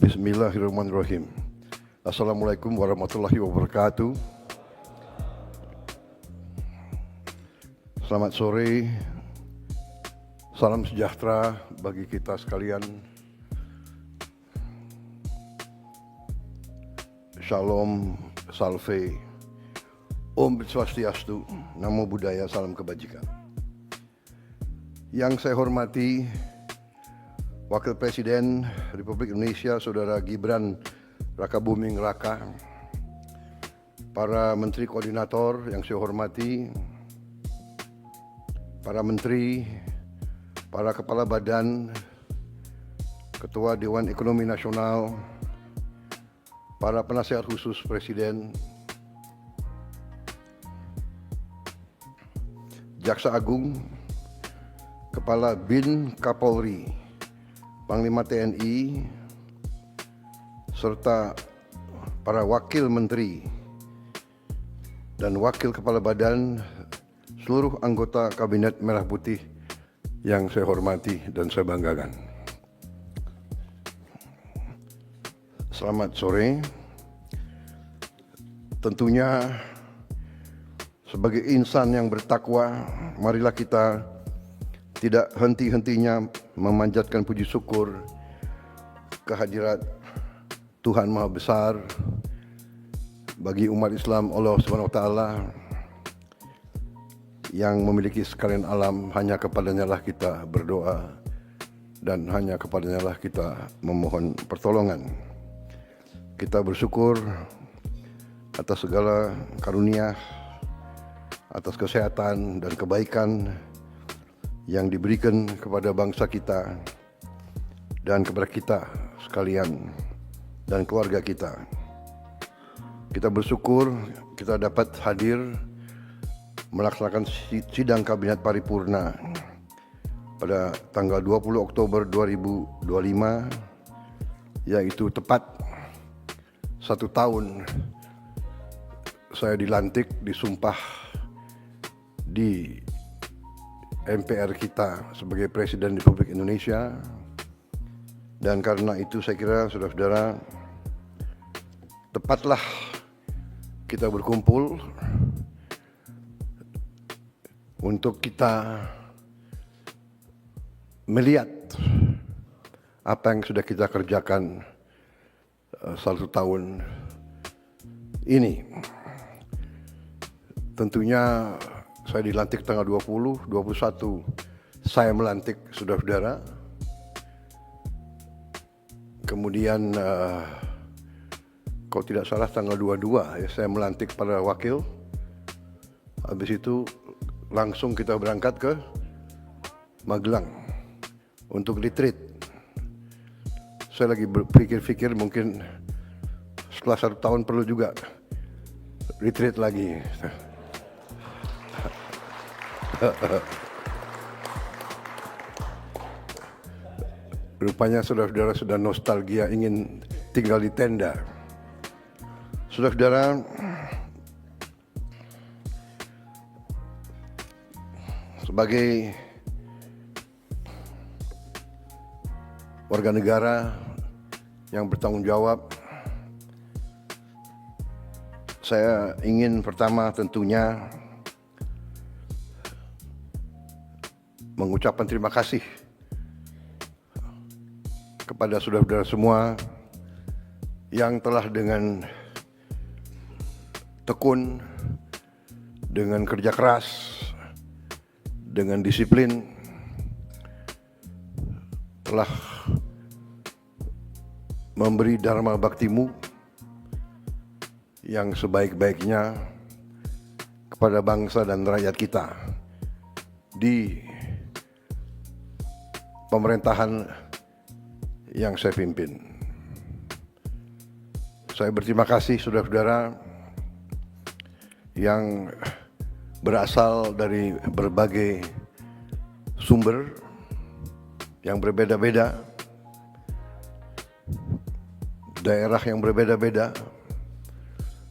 Bismillahirrahmanirrahim. Assalamualaikum warahmatullahi wabarakatuh. Selamat sore, salam sejahtera bagi kita sekalian. Shalom, salve, Om Swastiastu, Namo Buddhaya, salam kebajikan. Yang saya hormati Wakil Presiden Republik Indonesia, Saudara Gibran Rakabuming Raka, para Menteri Koordinator yang saya hormati, para Menteri, para Kepala Badan, Ketua Dewan Ekonomi Nasional, para Penasihat Khusus Presiden, Jaksa Agung, Kepala BIN Kapolri, Panglima TNI, serta para Wakil Menteri dan Wakil Kepala Badan, seluruh anggota Kabinet Merah Putih yang saya hormati dan saya banggakan. Selamat sore. Tentunya sebagai insan yang bertakwa, marilah kita tidak henti-hentinya memanjatkan puji syukur kehadirat Tuhan Maha Besar bagi umat Islam, Allah SWT, yang memiliki sekalian alam. Hanya kepadanya lah kita berdoa dan hanya kepadanya lah kita memohon pertolongan. Kita bersyukur atas segala karunia, atas kesehatan dan kebaikan yang diberikan kepada bangsa kita dan kepada kita sekalian dan keluarga kita. Kita bersyukur kita dapat hadir melaksanakan sidang Kabinet Paripurna pada tanggal 20 Oktober 2025, yaitu tepat 1 tahun saya dilantik, disumpah di MPR kita sebagai Presiden Republik Indonesia. Dan karena itu saya kira saudara-saudara, tepatlah kita berkumpul untuk kita melihat apa yang sudah kita kerjakan 1 tahun ini. Tentunya saya dilantik tanggal 20, 21 saya melantik saudara-saudara. Kemudian kalau tidak salah tanggal 22 ya, saya melantik para wakil. Habis itu langsung kita berangkat ke Magelang untuk retreat. Saya lagi berpikir-pikir mungkin setelah 1 tahun perlu juga retreat lagi. Rupanya saudara-saudara sudah nostalgia ingin tinggal di tenda. Saudara-saudara, sebagai warga negara yang bertanggung jawab, saya ingin pertama tentunya mengucapkan terima kasih kepada saudara-saudara semua yang telah dengan tekun, dengan kerja keras, dengan disiplin telah memberi dharma baktimu yang sebaik-baiknya kepada bangsa dan rakyat kita di pemerintahan yang saya pimpin. Saya berterima kasih saudara-saudara yang berasal dari berbagai sumber yang berbeda-beda, daerah yang berbeda-beda,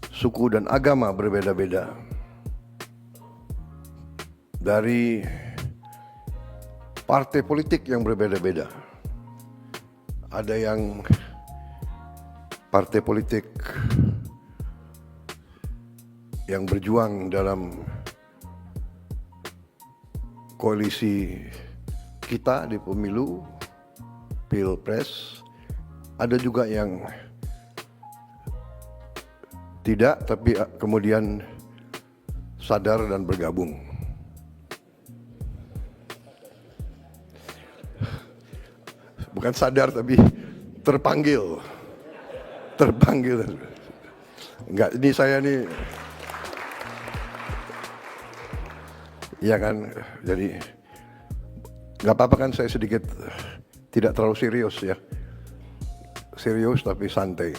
suku dan agama berbeda-beda, dari partai politik yang berbeda-beda. Ada yang partai politik yang berjuang dalam koalisi kita di pemilu, pilpres, ada juga yang tidak, tapi kemudian sadar dan bergabung. Bukan sadar, tapi terpanggil. Enggak, ini saya nih, ya kan, jadi nggak apa-apa kan saya sedikit tidak terlalu serius ya. Serius tapi santai.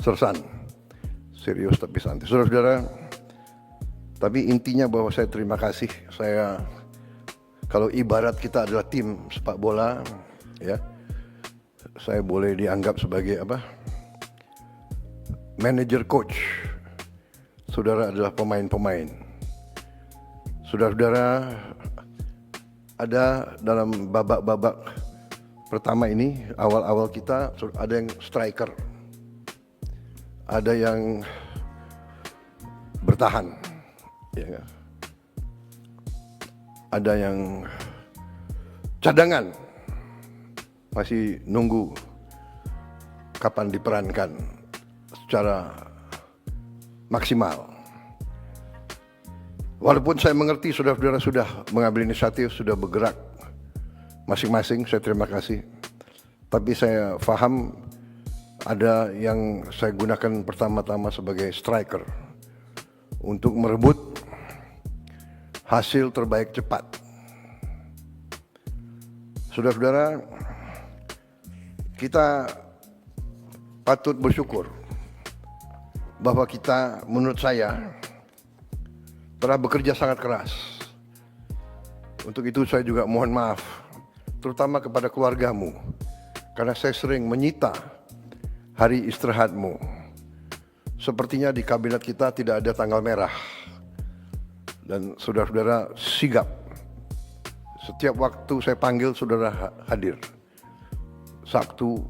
Sersan. Serius tapi santai. Saudara-saudara, tapi intinya bahwa saya terima kasih. Saya, kalau ibarat kita adalah tim sepak bola, ya, saya boleh dianggap sebagai apa? Manager coach. Saudara adalah pemain-pemain. Saudara-saudara, ada dalam babak-babak pertama ini, awal-awal kita ada yang striker, ada yang bertahan, ya, ada yang cadangan, masih nunggu kapan diperankan secara maksimal. Walaupun saya mengerti saudara-saudara sudah mengambil inisiatif, sudah bergerak masing-masing, saya terima kasih. Tapi saya paham ada yang saya gunakan pertama-tama sebagai striker untuk merebut hasil terbaik cepat. Saudara-saudara, kita patut bersyukur bahwa kita, menurut saya, telah bekerja sangat keras. Untuk itu saya juga mohon maaf, terutama kepada keluargamu, karena saya sering menyita hari istirahatmu. Sepertinya di kabinet kita tidak ada tanggal merah. Dan saudara-saudara sigap. Setiap waktu saya panggil, saudara hadir. Sabtu,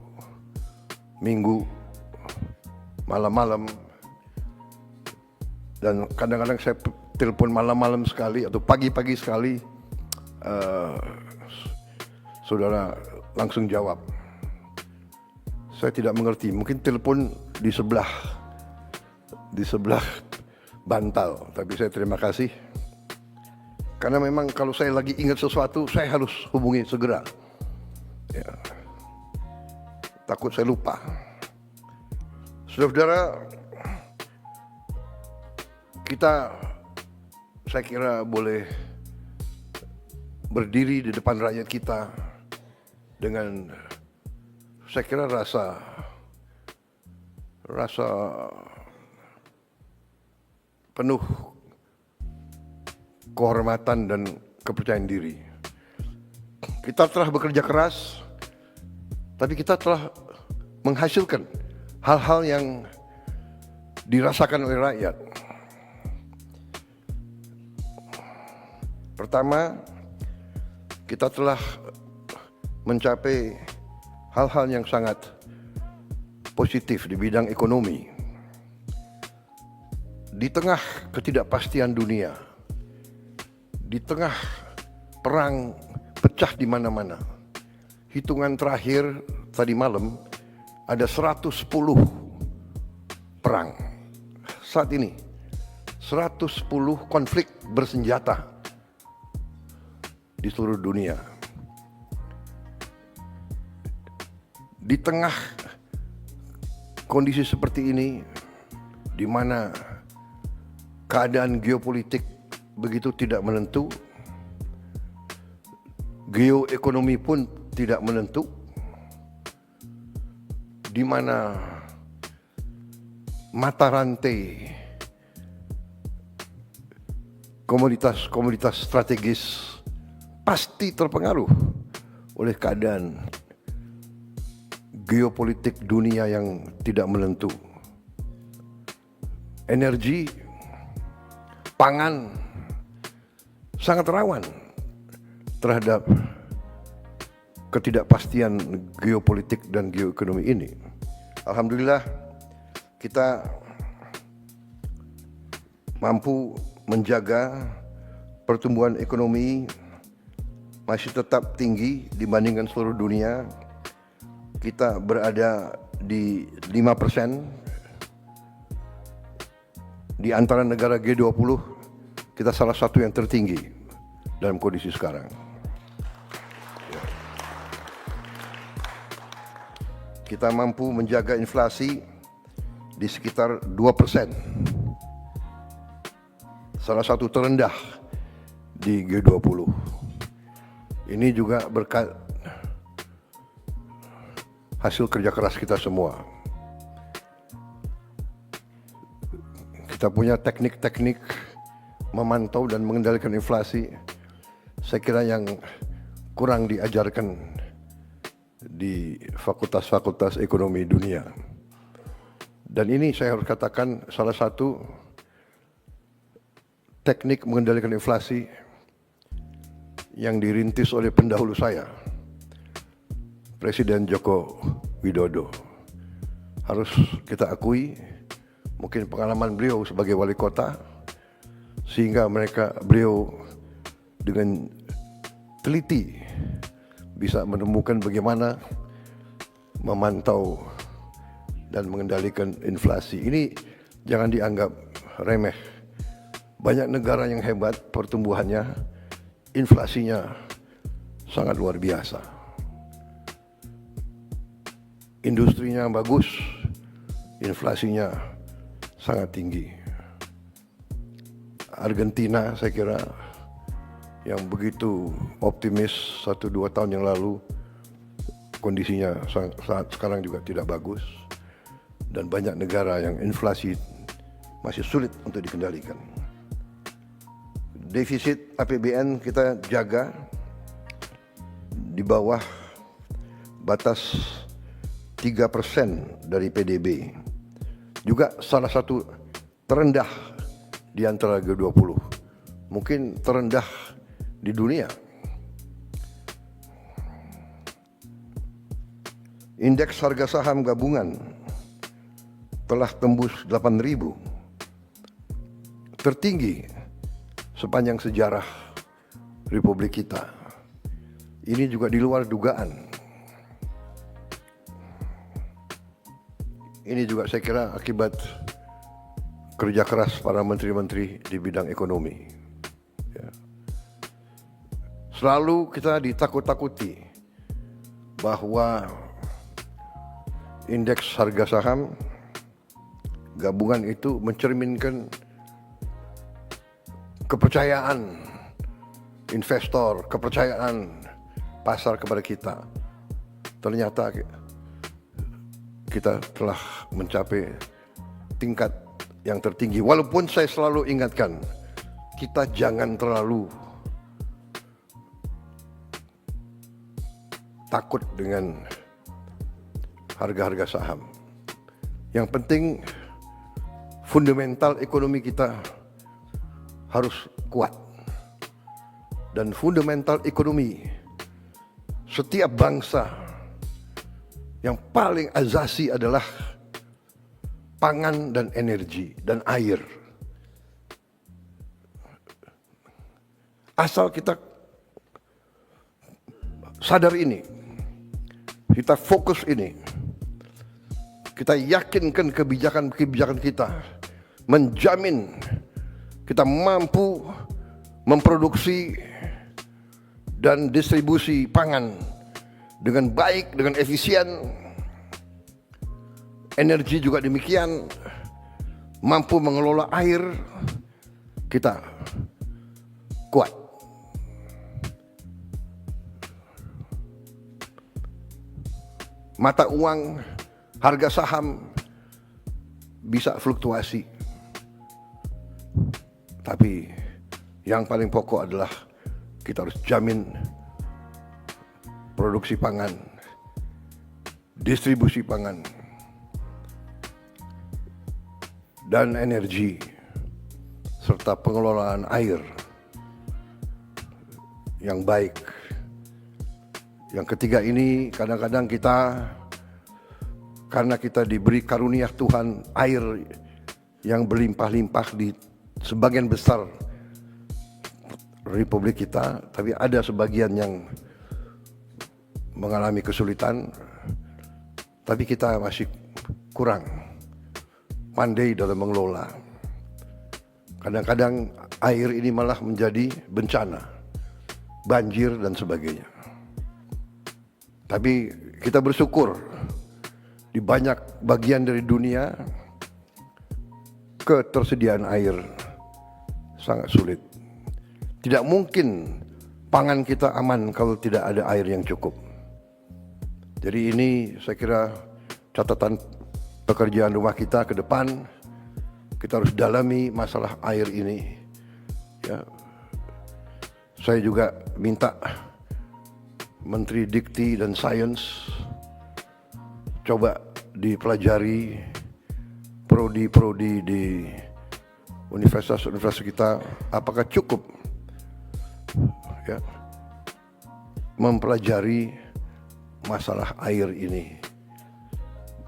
Minggu, malam-malam. Dan kadang-kadang saya telepon malam-malam sekali atau pagi-pagi sekali, saudara langsung jawab. Saya tidak mengerti, mungkin telepon di sebelah bantal, tapi saya terima kasih. Karena memang kalau saya lagi ingat sesuatu, saya harus hubungi segera. Ya. Takut saya lupa. Saudara-saudara, kita, saya kira, boleh berdiri di depan rakyat kita dengan, saya kira, rasa penuh kehormatan dan kepercayaan diri. Kita telah bekerja keras, tapi kita telah menghasilkan hal-hal yang dirasakan oleh rakyat. Pertama, kita telah mencapai hal-hal yang sangat positif di bidang ekonomi. Di tengah ketidakpastian dunia, di tengah perang pecah di mana-mana, hitungan terakhir tadi malam ada 110 perang. Saat ini 110 konflik bersenjata di seluruh dunia. Di tengah kondisi seperti ini, di mana keadaan geopolitik begitu tidak menentu, geoekonomi pun tidak menentu, di mana mata rantai komoditas strategis pasti terpengaruh oleh keadaan geopolitik dunia yang tidak menentu. Energi, pangan sangat rawan terhadap ketidakpastian geopolitik dan geoekonomi ini. Alhamdulillah kita mampu menjaga pertumbuhan ekonomi masih tetap tinggi dibandingkan seluruh dunia. Kita berada di 5%. Di antara negara G20, kita salah satu yang tertinggi dalam kondisi sekarang. Kita mampu menjaga inflasi di sekitar 2%. Salah satu terendah di G20. Ini juga berkat hasil kerja keras kita semua. Kita punya teknik-teknik memantau dan mengendalikan inflasi, saya kira yang kurang diajarkan di fakultas-fakultas ekonomi dunia. Dan ini saya harus katakan salah satu teknik mengendalikan inflasi yang dirintis oleh pendahulu saya, Presiden Joko Widodo. Harus kita akui, mungkin pengalaman beliau sebagai wali kota, sehingga beliau dengan teliti bisa menemukan bagaimana memantau dan mengendalikan inflasi. Ini jangan dianggap remeh. Banyak negara yang hebat pertumbuhannya, inflasinya sangat luar biasa. Industrinya bagus, inflasinya sangat tinggi. Argentina saya kira yang begitu optimis 1-2 tahun yang lalu, kondisinya saat sekarang juga tidak bagus. Dan banyak negara yang inflasi masih sulit untuk dikendalikan. Defisit APBN kita jaga di bawah batas 3% dari PDB. Juga salah satu terendah di antara G20. Mungkin terendah di dunia. Indeks harga saham gabungan telah tembus 8.000. Tertinggi sepanjang sejarah Republik kita. Ini juga di luar dugaan. Ini juga saya kira akibat kerja keras para menteri-menteri di bidang ekonomi. Ya. Selalu kita ditakut-takuti bahwa indeks harga saham gabungan itu mencerminkan kepercayaan investor, kepercayaan pasar kepada kita. Ternyata kita telah mencapai tingkat yang tertinggi. Walaupun saya selalu ingatkan, kita jangan terlalu takut dengan harga-harga saham. Yang penting fundamental ekonomi kita harus kuat. Dan fundamental ekonomi setiap bangsa yang paling azasi adalah pangan dan energi dan air. Asal kita sadar ini, kita fokus ini, kita yakinkan kebijakan-kebijakan kita menjamin kita mampu memproduksi dan distribusi pangan dengan baik, dengan efisien. Energi juga demikian, mampu mengelola air, kita kuat. Mata uang, harga saham bisa fluktuasi. Tapi yang paling pokok adalah kita harus jamin produksi pangan, distribusi pangan, dan energi, serta pengelolaan air yang baik. Yang ketiga ini kadang-kadang kita karena kita diberi karunia Tuhan air yang berlimpah-limpah di sebagian besar Republik kita, tapi ada sebagian yang mengalami kesulitan, tapi kita masih kurang pandai dalam mengelola. Kadang-kadang air ini malah menjadi bencana, banjir dan sebagainya. Tapi kita bersyukur di banyak bagian dari dunia ketersediaan air sangat sulit. Tidak mungkin pangan kita aman kalau tidak ada air yang cukup. Jadi ini saya kira catatan pekerjaan rumah kita ke depan. Kita harus dalami masalah air ini. Ya. Saya juga minta Menteri Dikti dan Sains coba dipelajari prodi-prodi di universitas-universitas kita, apakah cukup ya, mempelajari masalah air ini.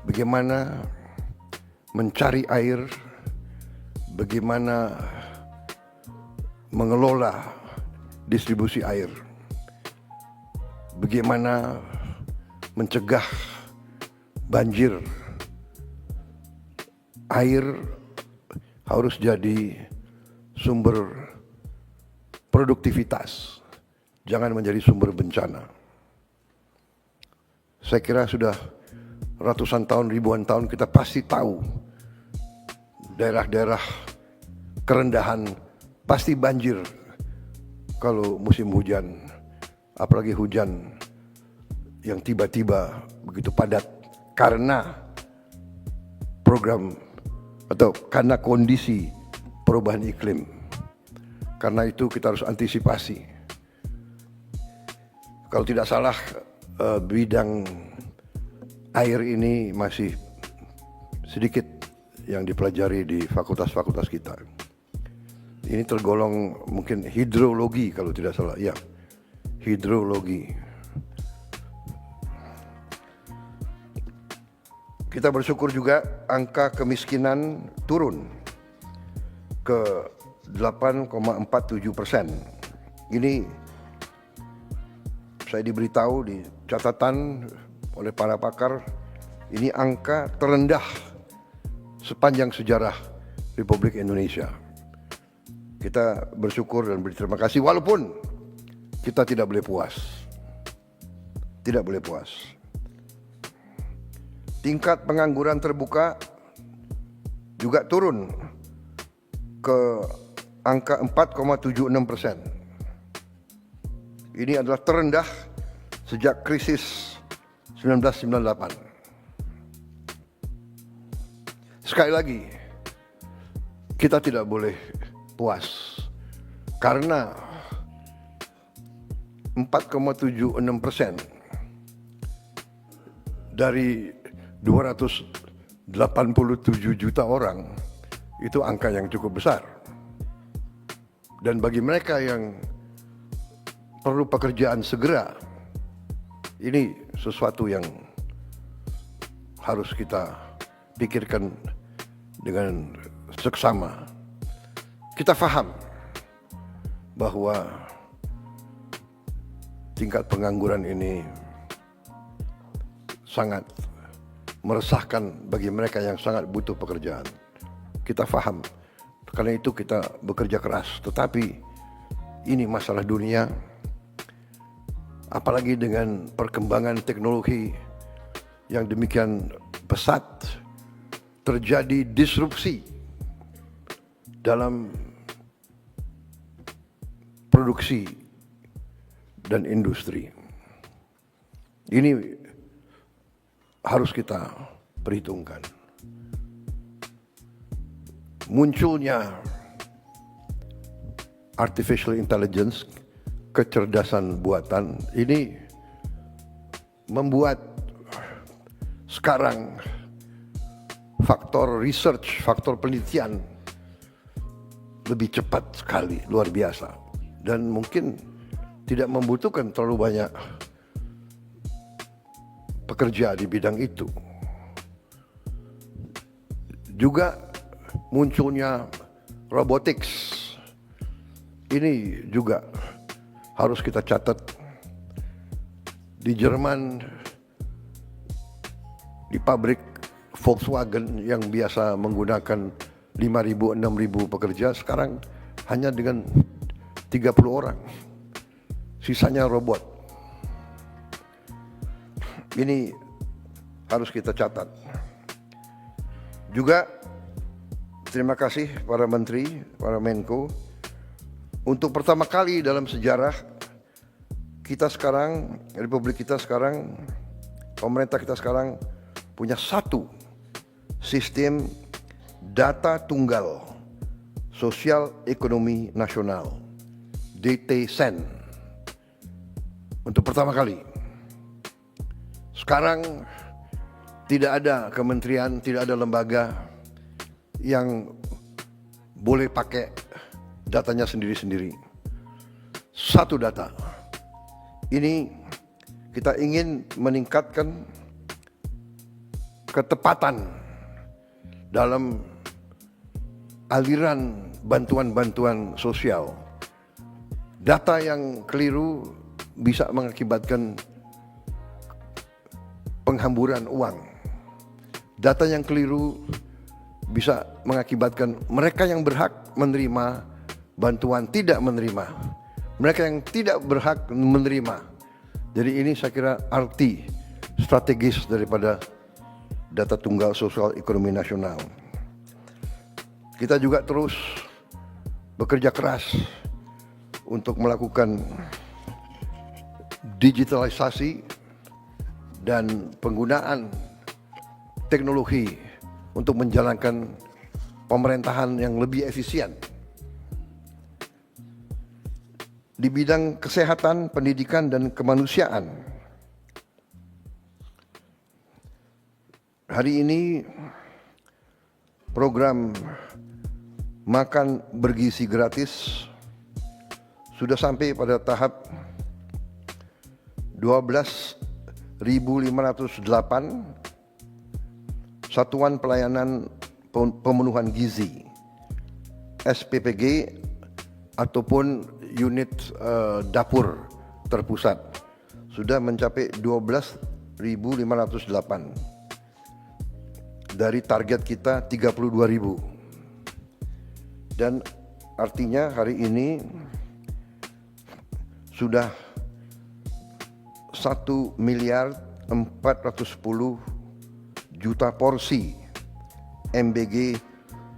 Bagaimana mencari air, bagaimana mengelola distribusi air, bagaimana mencegah banjir. Air harus jadi sumber produktivitas, jangan menjadi sumber bencana. Saya kira sudah ratusan tahun, ribuan tahun kita pasti tahu daerah-daerah kerendahan pasti banjir kalau musim hujan, apalagi hujan yang tiba-tiba begitu padat karena program atau karena kondisi perubahan iklim. Karena itu kita harus antisipasi. Kalau tidak salah bidang air ini masih sedikit yang dipelajari di fakultas-fakultas kita. Ini tergolong mungkin hidrologi kalau tidak salah. Ya, hidrologi. Kita bersyukur juga angka kemiskinan turun ke 8,47%. Ini saya diberitahu di catatan oleh para pakar, ini angka terendah sepanjang sejarah Republik Indonesia. Kita bersyukur dan berterima kasih walaupun kita tidak boleh puas. Tidak boleh puas. Tingkat pengangguran terbuka juga turun ke angka 4,76%. Ini adalah terendah sejak krisis 1998. Sekali lagi, kita tidak boleh puas karena 4,76% dari 287 juta orang itu angka yang cukup besar. Dan bagi mereka yang perlu pekerjaan segera, ini sesuatu yang harus kita pikirkan dengan seksama. Kita paham bahwa tingkat pengangguran ini sangat meresahkan bagi mereka yang sangat butuh pekerjaan. Kita paham, karena itu kita bekerja keras. Tetapi ini masalah dunia, apalagi dengan perkembangan teknologi yang demikian pesat, terjadi disrupsi dalam produksi dan industri. Ini harus kita perhitungkan. Munculnya artificial intelligence, kecerdasan buatan, ini membuat sekarang faktor research, faktor penelitian lebih cepat sekali, luar biasa. Dan mungkin tidak membutuhkan terlalu banyak pekerja di bidang itu. Juga munculnya robotics. Ini juga harus kita catat. Di Jerman, di pabrik Volkswagen yang biasa menggunakan 5.000, 6.000 pekerja, sekarang hanya dengan 30 orang. Sisanya robot. Ini harus kita catat. Juga terima kasih para menteri, para Menko. Untuk pertama kali dalam sejarah kita sekarang, Republik kita sekarang, pemerintah kita sekarang punya satu sistem data tunggal sosial ekonomi nasional, DTSEN, untuk pertama kali. Sekarang tidak ada kementerian, tidak ada lembaga yang boleh pakai datanya sendiri-sendiri. Satu data. Ini kita ingin meningkatkan ketepatan dalam aliran bantuan-bantuan sosial. Data yang keliru bisa mengakibatkan penghamburan uang. Data yang keliru bisa mengakibatkan mereka yang berhak menerima bantuan tidak menerima. Mereka yang tidak berhak menerima. Jadi ini saya kira arti strategis daripada data tunggal sosial ekonomi nasional. Kita juga terus bekerja keras untuk melakukan digitalisasi dan penggunaan teknologi untuk menjalankan pemerintahan yang lebih efisien. Di bidang kesehatan, pendidikan, dan kemanusiaan, hari ini program makan bergizi gratis sudah sampai pada tahap 12.508 satuan pelayanan pemenuhan gizi SPPG ataupun unit dapur terpusat sudah mencapai 12.508 dari target kita 32.000, dan artinya hari ini sudah 1.410.000.000 porsi MBG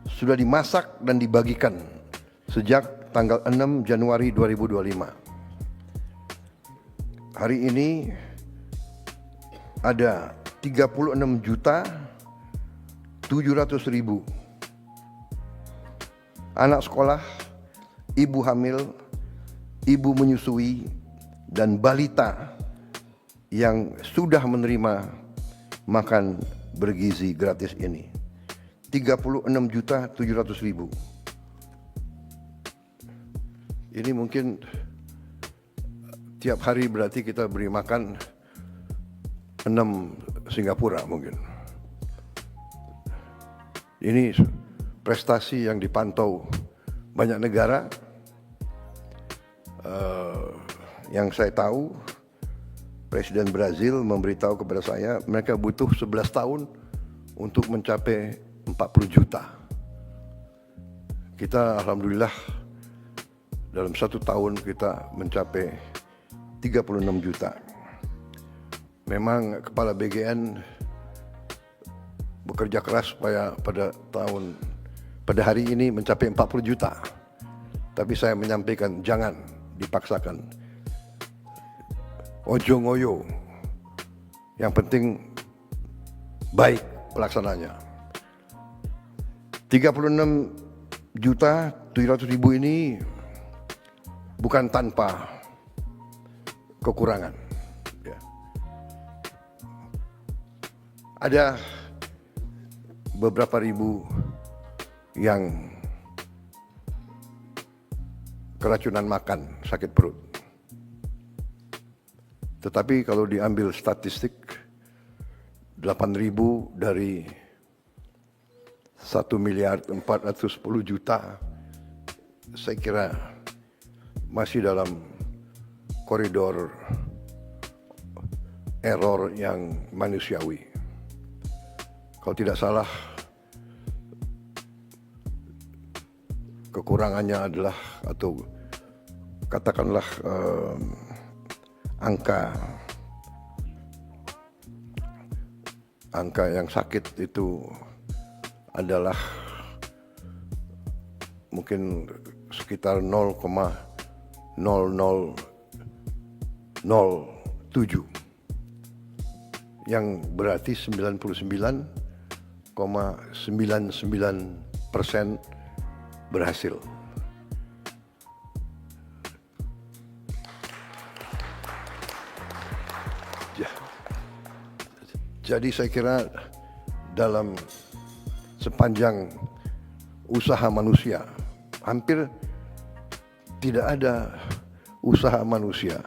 sudah dimasak dan dibagikan sejak tanggal 6 Januari 2025. Hari ini ada 36.700.000 anak sekolah, ibu hamil, ibu menyusui, dan balita yang sudah menerima makan bergizi gratis ini. 36.700.000. Ini mungkin tiap hari berarti kita beri makan 6 Singapura mungkin. Ini prestasi yang dipantau banyak negara. Yang saya tahu, Presiden Brazil memberitahu kepada saya mereka butuh 11 tahun untuk mencapai 40 juta. Kita alhamdulillah dalam 1 tahun kita mencapai 36 juta. Memang Kepala BGN bekerja keras supaya pada hari ini mencapai 40 juta. Tapi saya menyampaikan jangan dipaksakan. Ojo ngoyo. Yang penting baik pelaksananya. 36.700.000 ini bukan tanpa kekurangan. Ya. Ada beberapa ribu yang keracunan makan, sakit perut. Tetapi kalau diambil statistik, 8.000 dari 1.410.000.000, saya kira masih dalam koridor error yang manusiawi. Kalau tidak salah, kekurangannya adalah, atau katakanlah angka yang sakit itu adalah mungkin sekitar 0,0007, yang berarti 99,99% berhasil. Jadi saya kira dalam sepanjang usaha manusia, hampir tidak ada usaha manusia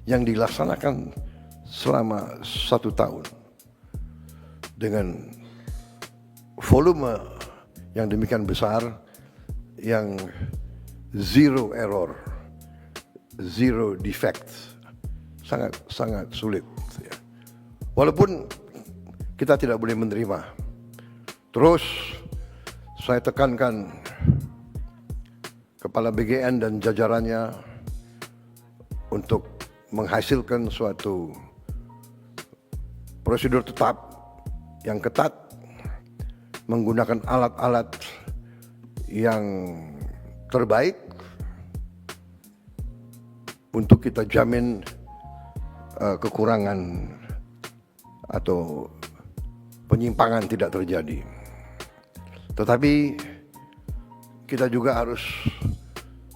yang dilaksanakan selama 1 tahun dengan volume yang demikian besar, yang zero error, zero defect, sangat sulit. Walaupun kita tidak boleh menerima. Terus saya tekankan Kepala BGN dan jajarannya untuk menghasilkan suatu prosedur tetap yang ketat, menggunakan alat-alat yang terbaik untuk kita jamin kekurangan atau penyimpangan tidak terjadi. Tetapi kita juga harus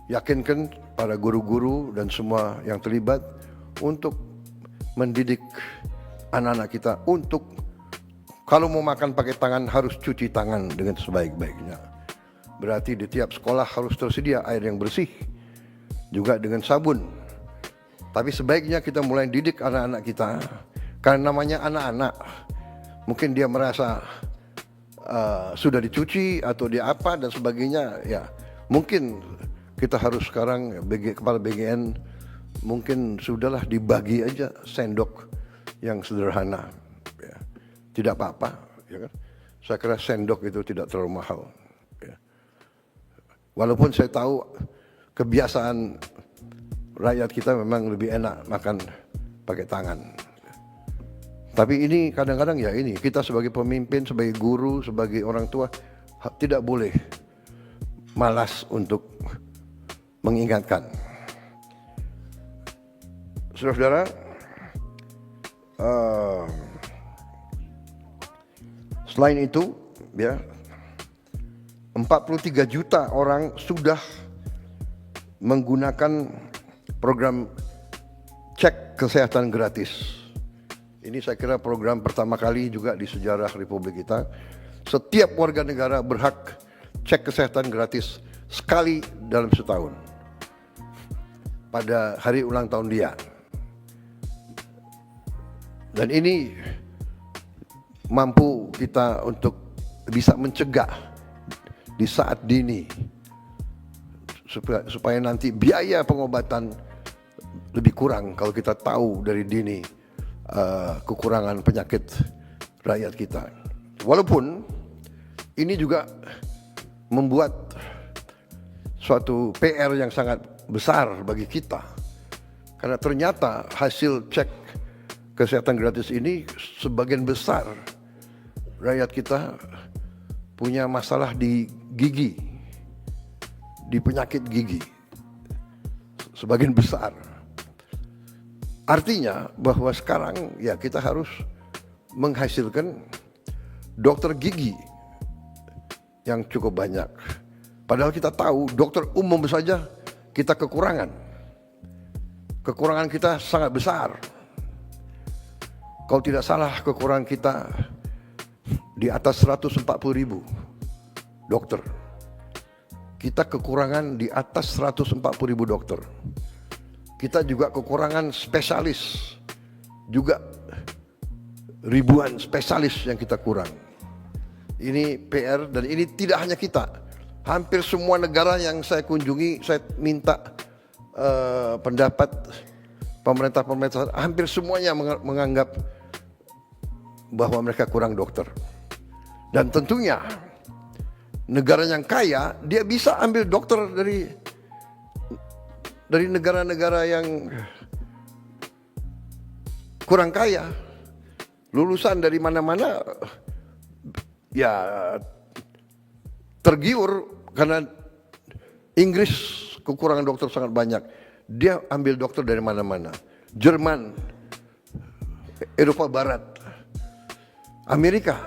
yakinkan para guru-guru dan semua yang terlibat untuk mendidik anak-anak kita untuk kalau mau makan pakai tangan harus cuci tangan dengan sebaik-baiknya. Berarti di tiap sekolah harus tersedia air yang bersih, juga dengan sabun. Tapi sebaiknya kita mulai didik anak-anak kita, karena namanya anak-anak, mungkin dia merasa sudah dicuci atau dia apa dan sebagainya. Ya, mungkin kita harus sekarang kepala BGN mungkin sudahlah dibagi aja sendok yang sederhana. Ya, tidak apa-apa. Ya kan? Saya kira sendok itu tidak terlalu mahal. Ya. Walaupun saya tahu kebiasaan rakyat kita memang lebih enak makan pakai tangan. Tapi ini kadang-kadang ya ini, kita sebagai pemimpin, sebagai guru, sebagai orang tua tidak boleh malas untuk mengingatkan. Saudara-saudara, 'Selain itu, ya, 43 juta orang sudah menggunakan program cek kesehatan gratis. Ini saya kira program pertama kali juga di sejarah Republik kita. Setiap warga negara berhak cek kesehatan gratis sekali dalam setahun pada hari ulang tahun dia. Dan ini mampu kita untuk bisa mencegah di saat dini supaya nanti biaya pengobatan lebih kurang kalau kita tahu dari dini kekurangan penyakit rakyat kita. Walaupun ini juga membuat suatu PR yang sangat besar bagi kita, karena ternyata hasil cek kesehatan gratis ini sebagian besar rakyat kita punya masalah di gigi, di penyakit gigi, sebagian besar. Artinya bahwa sekarang ya kita harus menghasilkan dokter gigi yang cukup banyak. Padahal kita tahu dokter umum saja kita kekurangan. Kekurangan kita sangat besar. Kalau tidak salah kekurangan kita di atas 140.000 dokter. Kita kekurangan di atas 140.000 dokter. Kita juga kekurangan spesialis, juga ribuan spesialis yang kita kurang. Ini PR dan ini tidak hanya kita. Hampir semua negara yang saya kunjungi, saya minta pendapat pemerintah-pemerintah, hampir semuanya menganggap bahwa mereka kurang dokter. Dan tentunya negara yang kaya, dia bisa ambil dokter dari negara-negara yang kurang kaya. Lulusan dari mana-mana ya tergiur karena Inggris kekurangan dokter sangat banyak. Dia ambil dokter dari mana-mana. Jerman, Eropa Barat, Amerika.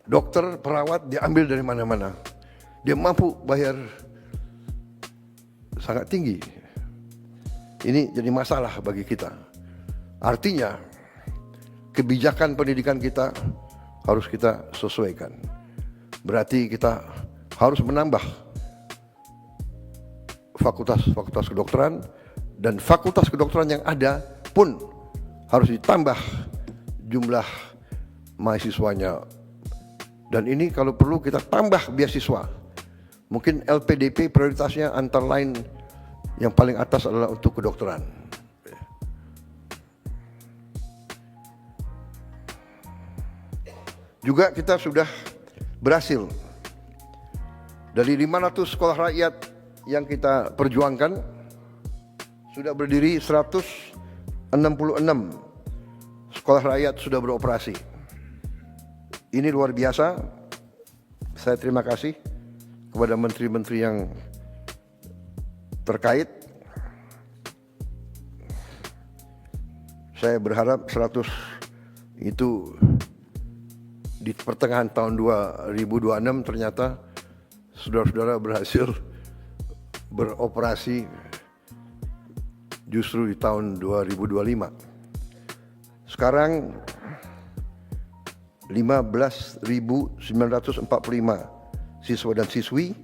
Dokter, perawat dia ambil dari mana-mana. Dia mampu bayar sangat tinggi. Ini jadi masalah bagi kita. Artinya kebijakan pendidikan kita harus kita sesuaikan. Berarti kita harus menambah fakultas kedokteran, dan fakultas kedokteran yang ada pun harus ditambah jumlah mahasiswanya. Dan ini kalau perlu kita tambah beasiswa. Mungkin LPDP prioritasnya antara lain yang paling atas adalah untuk kedokteran. Juga kita sudah berhasil dari 500 sekolah rakyat yang kita perjuangkan, sudah berdiri 166 sekolah rakyat sudah beroperasi. Ini luar biasa. Saya terima kasih kepada menteri-menteri yang terkait. Saya berharap 100 itu di pertengahan tahun 2026 ternyata saudara-saudara berhasil beroperasi justru di tahun 2025. Sekarang 15.945 siswa dan siswi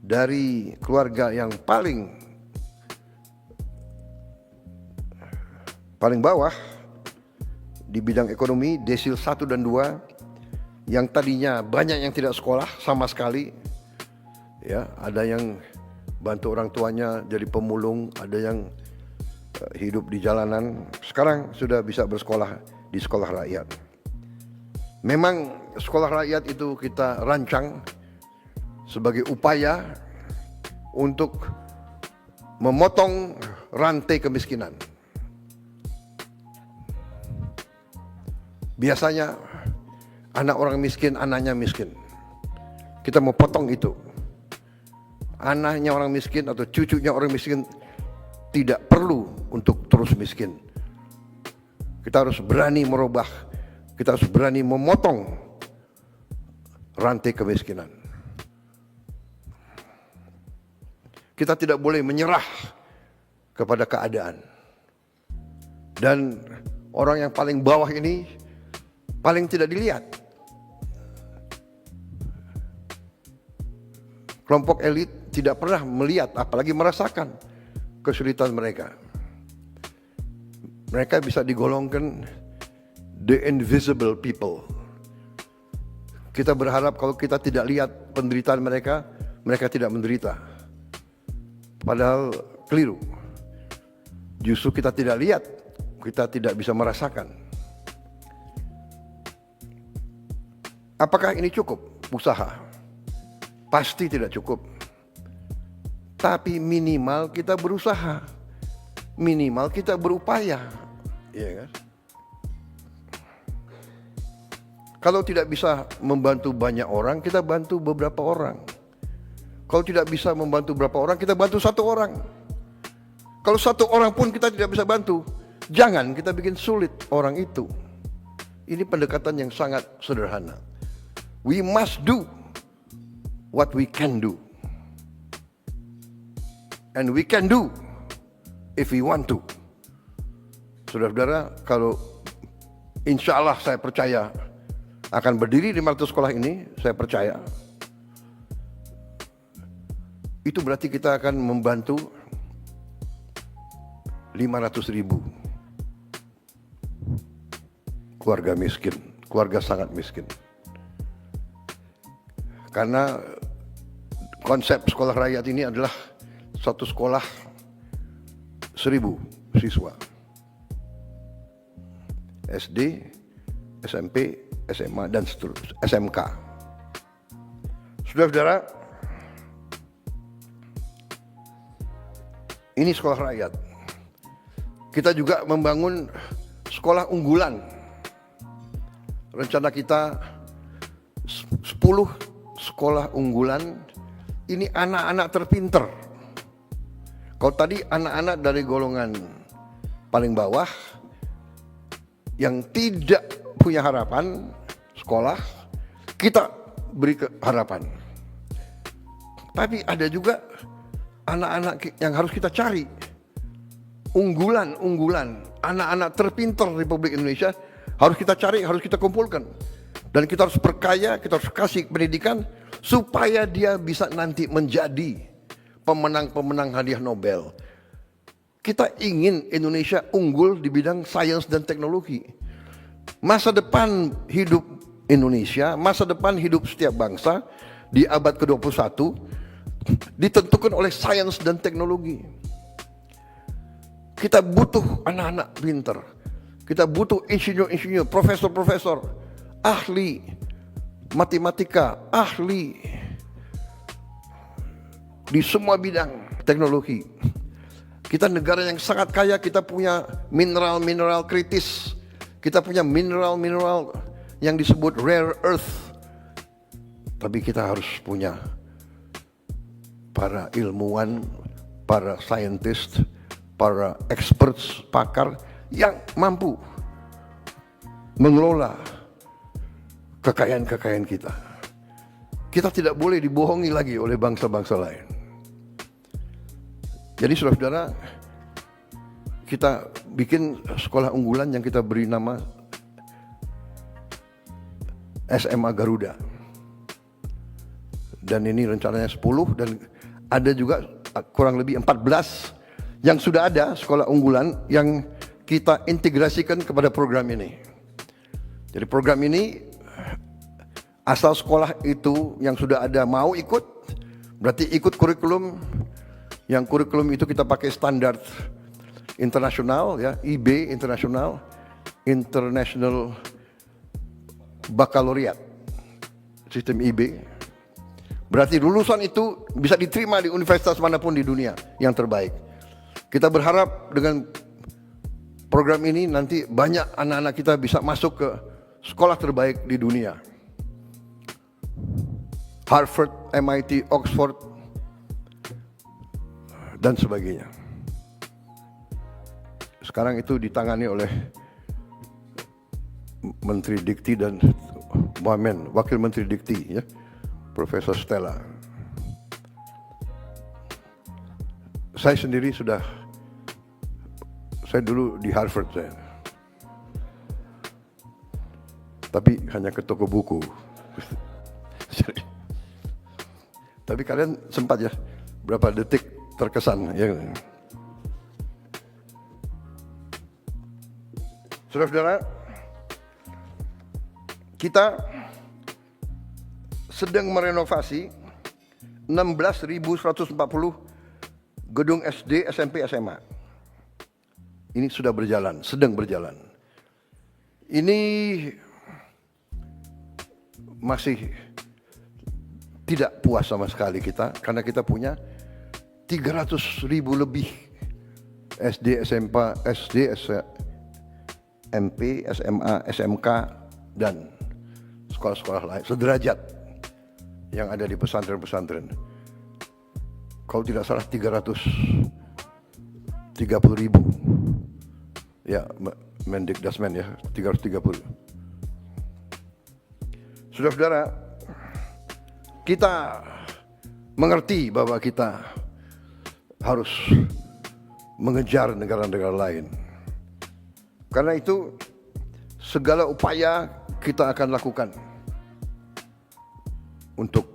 dari keluarga yang paling bawah di bidang ekonomi, desil 1 dan 2, yang tadinya banyak yang tidak sekolah sama sekali, ya, ada yang bantu orang tuanya jadi pemulung, ada yang hidup di jalanan, sekarang sudah bisa bersekolah di sekolah rakyat. Memang sekolah rakyat itu kita rancang sebagai upaya untuk memotong rantai kemiskinan. Biasanya anak orang miskin, anaknya miskin. Kita mau potong itu. Anaknya orang miskin atau cucunya orang miskin tidak perlu untuk terus miskin. Kita harus berani merubah. Kita harus berani memotong rantai kemiskinan. Kita tidak boleh menyerah kepada keadaan. Dan orang yang paling bawah ini paling tidak dilihat. Kelompok elit tidak pernah melihat, apalagi merasakan kesulitan mereka. Mereka bisa digolongkan the invisible people. Kita berharap kalau kita tidak lihat penderitaan mereka, mereka tidak menderita. Padahal keliru. Justru kita tidak lihat, kita tidak bisa merasakan. Apakah ini cukup usaha? Pasti tidak cukup. Tapi minimal kita berusaha. Minimal kita berupaya. Iya kan? Kalau tidak bisa membantu banyak orang, kita bantu beberapa orang. Kalau tidak bisa membantu beberapa orang, kita bantu satu orang. Kalau satu orang pun kita tidak bisa bantu, jangan kita bikin sulit orang itu. Ini pendekatan yang sangat sederhana. We must do what we can do. And we can do if we want to. Saudara-saudara, kalau insya Allah saya percaya akan berdiri 500 sekolah ini, saya percaya. Itu berarti kita akan membantu 500.000 keluarga miskin keluarga sangat miskin. Karena konsep sekolah rakyat ini adalah satu sekolah 1.000 siswa. SD, SMP, SMA, dan seterusnya, SMK. Saudara-saudara, ini sekolah rakyat. Kita juga membangun sekolah unggulan. Rencana kita 10 sekolah unggulan. Ini anak-anak terpinter. Kalau tadi anak-anak dari golongan paling bawah yang tidak punya harapan sekolah, kita beri harapan. Tapi ada juga anak-anak yang harus kita cari. Unggulan, anak-anak terpinter Republik Indonesia harus kita cari, harus kita kumpulkan. Dan kita harus perkaya, kita harus kasih pendidikan supaya dia bisa nanti menjadi pemenang-pemenang hadiah Nobel. Kita ingin Indonesia unggul di bidang sains dan teknologi. Masa depan hidup Indonesia, masa depan hidup setiap bangsa di abad ke-21 ditentukan oleh sains dan teknologi. Kita butuh anak-anak pintar. Kita butuh insinyur-insinyur, profesor-profesor, ahli matematika, ahli di semua bidang teknologi. Kita negara yang sangat kaya, kita punya mineral-mineral kritis. Kita punya mineral-mineral yang disebut rare earth. Tapi kita harus punya para ilmuwan, para scientist, para experts, pakar yang mampu mengelola kekayaan-kekayaan kita. Kita tidak boleh dibohongi lagi oleh bangsa-bangsa lain. Jadi saudara-saudara, kita bikin sekolah unggulan yang kita beri nama SMA Garuda. Dan ini rencananya 10 dan ada juga kurang lebih 14 yang sudah ada sekolah unggulan yang kita integrasikan kepada program ini. Jadi program ini asal sekolah itu yang sudah ada mau ikut, berarti ikut kurikulum. Yang kurikulum itu kita pakai standar internasional, ya, IB internasional, International Baccalaureate, sistem IB. Berarti lulusan itu bisa diterima di universitas manapun di dunia yang terbaik. Kita berharap dengan program ini nanti banyak anak-anak kita bisa masuk ke sekolah terbaik di dunia. Harvard, MIT, Oxford, dan sebagainya. Sekarang itu ditangani oleh Menteri Dikti dan Wamen, Wakil Menteri Dikti, ya, Profesor Stella. Saya sendiri saya dulu di Harvard saya. Tapi hanya ke toko buku. Tapi kalian sempat ya, berapa detik terkesan, ya. Saudara-saudara, kita sedang merenovasi 16.140 gedung SD, SMP, SMA. Ini sudah berjalan, sedang berjalan. Ini masih tidak puas sama sekali kita, karena kita punya 300.000 lebih SD, SMP, SMA, SMK, dan sekolah-sekolah lain sederajat yang ada di pesantren-pesantren. Kalau tidak salah 330.000, ya, Mendikdasmen, ya, 330. Saudara-saudara, kita mengerti bahwa kita harus mengejar negara-negara lain. Karena itu segala upaya kita akan lakukan untuk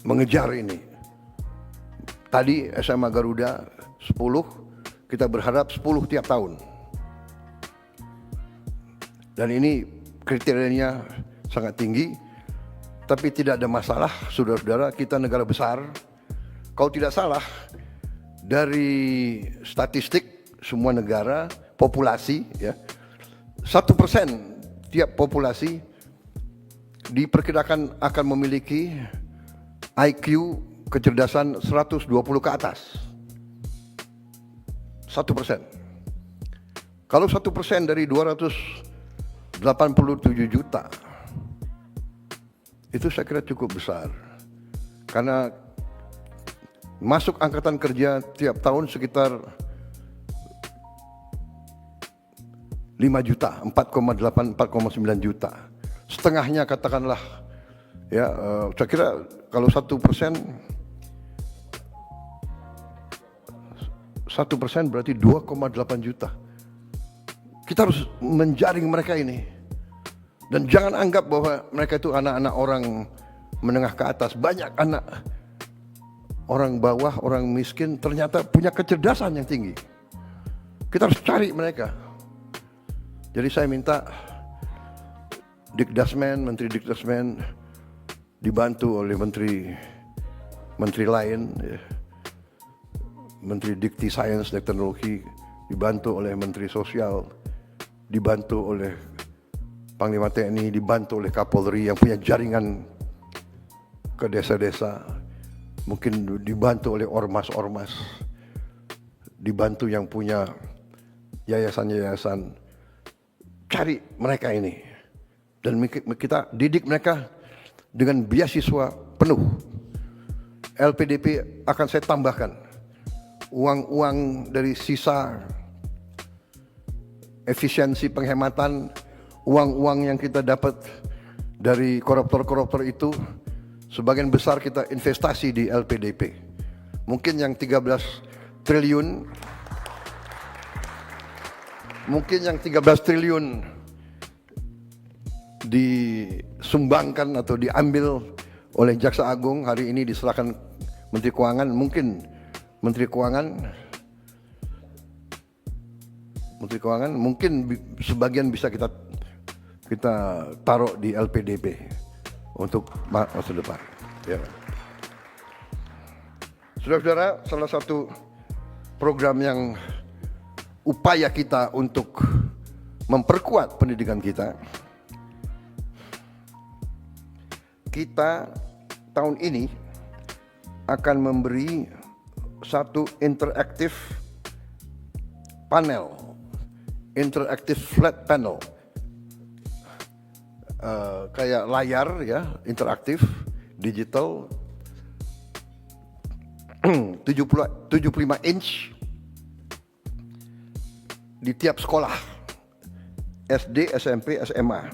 mengejar ini. Tadi SMA Garuda 10, kita berharap 10 tiap tahun. Dan ini kriterianya sangat tinggi, tapi tidak ada masalah, saudara-saudara, kita negara besar. Kalau tidak salah, dari statistik semua negara, populasi, ya, 1% tiap populasi diperkirakan akan memiliki IQ kecerdasan 120 ke atas. 1%. Kalau 1% dari 287 juta, itu saya kira cukup besar. Karena masuk angkatan kerja tiap tahun sekitar 5 juta, 4,8, 4,9 juta. Setengahnya katakanlah, ya, saya kira kalau 1%, 1% berarti 2,8 juta. Kita harus menjaring mereka ini. Dan jangan anggap bahwa mereka itu anak-anak orang menengah ke atas. Banyak anak orang bawah, orang miskin ternyata punya kecerdasan yang tinggi. Kita harus cari mereka. Jadi saya minta Dikdasmen, Menteri Dikdasmen dibantu oleh menteri lain, ya. Menteri Dikti Sains dan Teknologi dibantu oleh Menteri Sosial, dibantu oleh Panglima TNI, dibantu oleh Kapolri yang punya jaringan ke desa-desa, mungkin dibantu oleh ormas-ormas, dibantu yang punya yayasan-yayasan. Cari mereka ini dan kita didik mereka dengan beasiswa penuh. LPDP akan saya tambahkan uang-uang dari sisa efisiensi penghematan, uang-uang yang kita dapat dari koruptor-koruptor itu, sebagian besar kita investasi di LPDP. Mungkin yang 13 triliun, disumbangkan atau diambil oleh Jaksa Agung, hari ini diserahkan Menteri Keuangan. Mungkin Menteri Keuangan mungkin sebagian bisa kita taruh di LPDP untuk masa depan. Ya. Saudara-saudara, salah satu program yang upaya kita untuk memperkuat pendidikan kita tahun ini akan memberi satu interaktif panel, interaktif flat panel, kayak layar, ya, interaktif, digital, 75 inch di tiap sekolah, SD, SMP, SMA,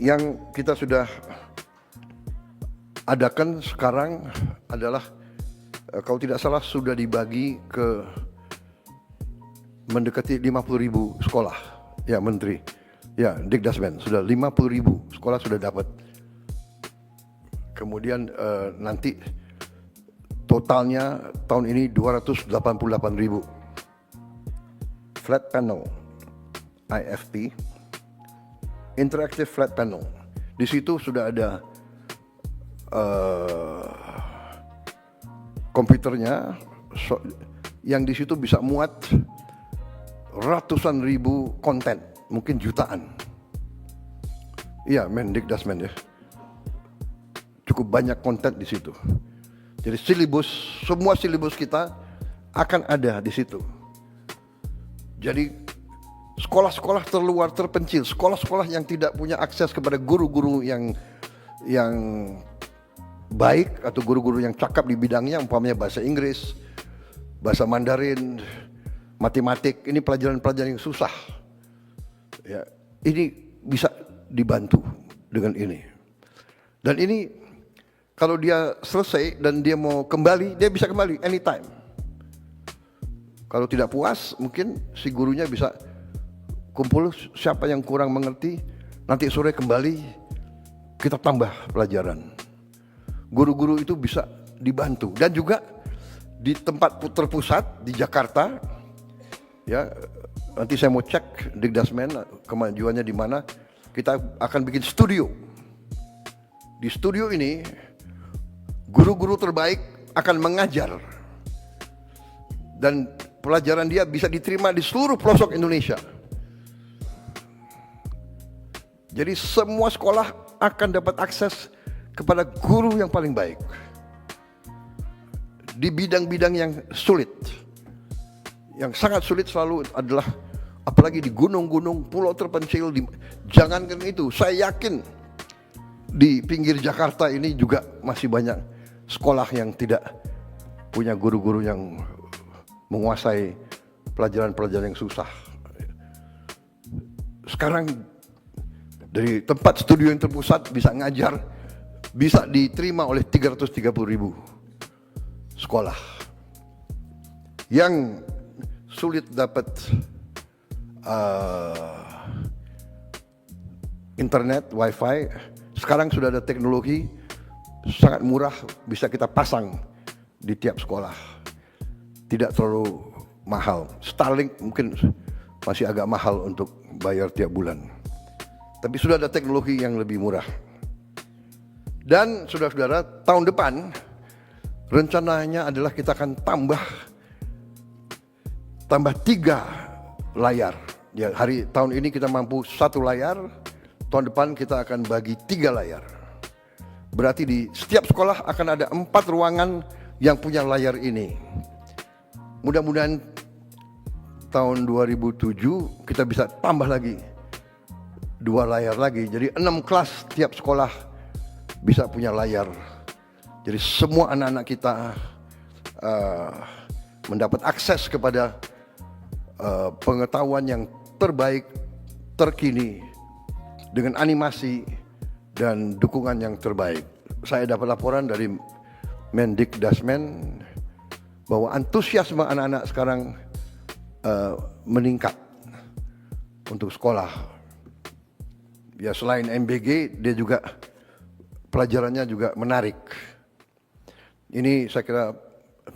yang kita sudah adakan sekarang adalah, kalau tidak salah sudah dibagi ke mendekati 50.000 sekolah, ya Menteri, ya Dikdasmen, sudah 50.000 sekolah sudah dapat. Kemudian nanti totalnya tahun ini 288.000 flat panel, IFP, interactive flat panel. Di situ sudah ada komputernya, yang di situ bisa muat ratusan ribu konten, mungkin jutaan. Iya, Dikdasmen, ya. Cukup banyak konten di situ. Jadi semua silibus kita akan ada di situ. Jadi sekolah-sekolah terluar, terpencil, sekolah-sekolah yang tidak punya akses kepada guru-guru yang baik atau guru-guru yang cakap di bidangnya, umpamanya bahasa Inggris, bahasa Mandarin, matematik, ini pelajaran-pelajaran yang susah. Ya, ini bisa dibantu dengan ini. Dan ini kalau dia selesai dan dia mau kembali, dia bisa kembali anytime. Kalau tidak puas, mungkin si gurunya bisa kumpul siapa yang kurang mengerti, nanti sore kembali kita tambah pelajaran. Guru-guru itu bisa dibantu. Dan juga di tempat terpusat di Jakarta, ya, nanti saya mau cek Dikdasmen kemajuannya di mana. kita akan bikin studio. Di studio ini, guru-guru terbaik akan mengajar. Dan pelajaran dia bisa diterima di seluruh pelosok Indonesia. Jadi semua sekolah akan dapat akses kepada guru yang paling baik. Di bidang-bidang yang sulit. Yang sangat sulit selalu adalah, apalagi di gunung-gunung, pulau terpencil, jangankan itu, saya yakin di pinggir Jakarta ini juga masih banyak sekolah yang tidak punya guru-guru yang menguasai pelajaran-pelajaran yang susah. Sekarang dari tempat studio yang terpusat bisa ngajar, bisa diterima oleh 330.000 sekolah. Yang sulit dapat internet, wifi, sekarang sudah ada teknologi sangat murah, bisa kita pasang di tiap sekolah. Tidak terlalu mahal. Starlink mungkin masih agak mahal untuk bayar tiap bulan. Tapi sudah ada teknologi yang lebih murah. Dan saudara-saudara, tahun depan rencananya adalah kita akan tambah 3 layar. Ya, tahun ini kita mampu 1 layar, tahun depan kita akan bagi 3 layar. Berarti di setiap sekolah akan ada 4 ruangan yang punya layar ini. Mudah-mudahan tahun 2007 kita bisa tambah lagi 2 layar lagi. Jadi 6 kelas tiap sekolah bisa punya layar. Jadi semua anak-anak kita mendapat akses kepada pengetahuan yang terbaik, terkini, dengan animasi dan dukungan yang terbaik. Saya dapat laporan dari Mendikdasmen bahwa antusiasme anak-anak sekarang meningkat untuk sekolah. Ya, selain MBG, dia juga pelajarannya juga menarik. Ini saya kira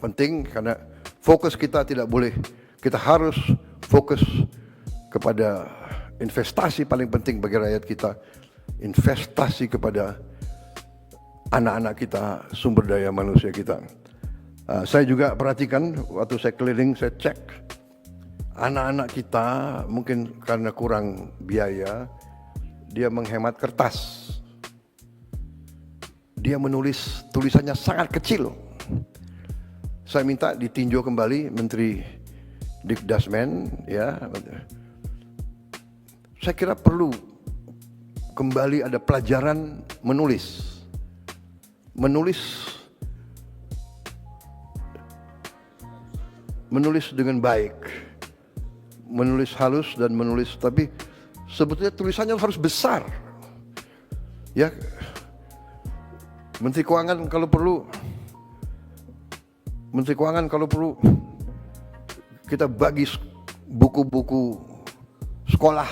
penting karena fokus kita kita harus fokus kepada investasi paling penting bagi rakyat kita, investasi kepada anak-anak kita, sumber daya manusia kita. Saya juga perhatikan waktu saya keliling, saya cek anak-anak kita mungkin karena kurang biaya, dia menghemat kertas. Dia menulis tulisannya sangat kecil. Saya minta ditinjau kembali Menteri Dikdasmen, ya. Saya kira perlu kembali ada pelajaran menulis. Menulis dengan baik. Menulis halus dan menulis, tapi sebetulnya tulisannya harus besar. Ya. Menteri Keuangan kalau perlu kita bagi buku-buku sekolah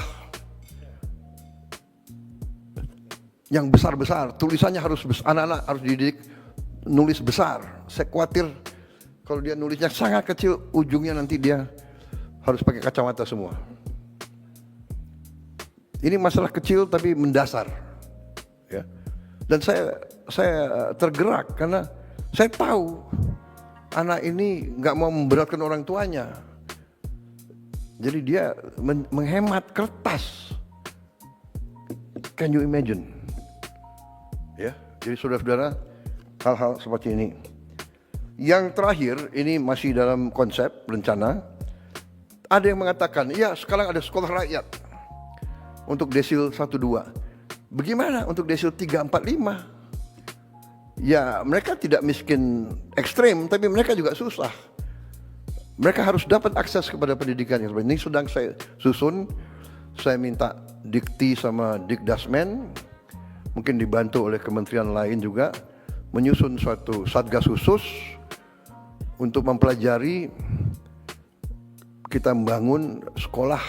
yang besar-besar, tulisannya harus besar, anak-anak harus dididik nulis besar. Saya khawatir kalau dia nulisnya sangat kecil, ujungnya nanti dia harus pakai kacamata semua. Ini masalah kecil tapi mendasar, ya. Dan saya tergerak karena saya tahu anak ini nggak mau memberatkan orang tuanya. Jadi dia menghemat kertas. Can you imagine? Ya, jadi saudara-saudara, hal-hal seperti ini. Yang terakhir, ini masih dalam konsep rencana. Ada yang mengatakan, ya sekarang ada sekolah rakyat untuk desil 1-2. Bagaimana untuk desil 3-4-5? Ya mereka tidak miskin ekstrem, tapi mereka juga susah. Mereka harus dapat akses kepada pendidikan yang seperti ini. Sedang saya susun, saya minta Dikti sama Dikdasmen, mungkin dibantu oleh kementerian lain juga, menyusun suatu satgas khusus untuk mempelajari kita membangun sekolah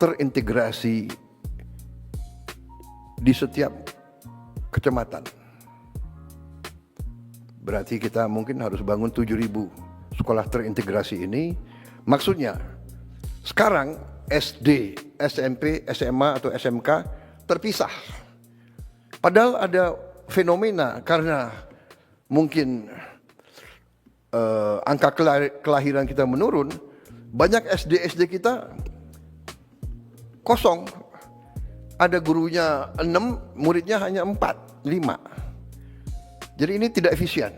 terintegrasi di setiap kecamatan. Berarti kita mungkin harus bangun 7.000 sekolah terintegrasi ini. Maksudnya sekarang SD, SMP, SMA atau SMK terpisah. Padahal ada fenomena karena mungkin angka kelahiran kita menurun, banyak SD kita kosong. Ada gurunya 6, muridnya hanya 4, 5. Jadi ini tidak efisien.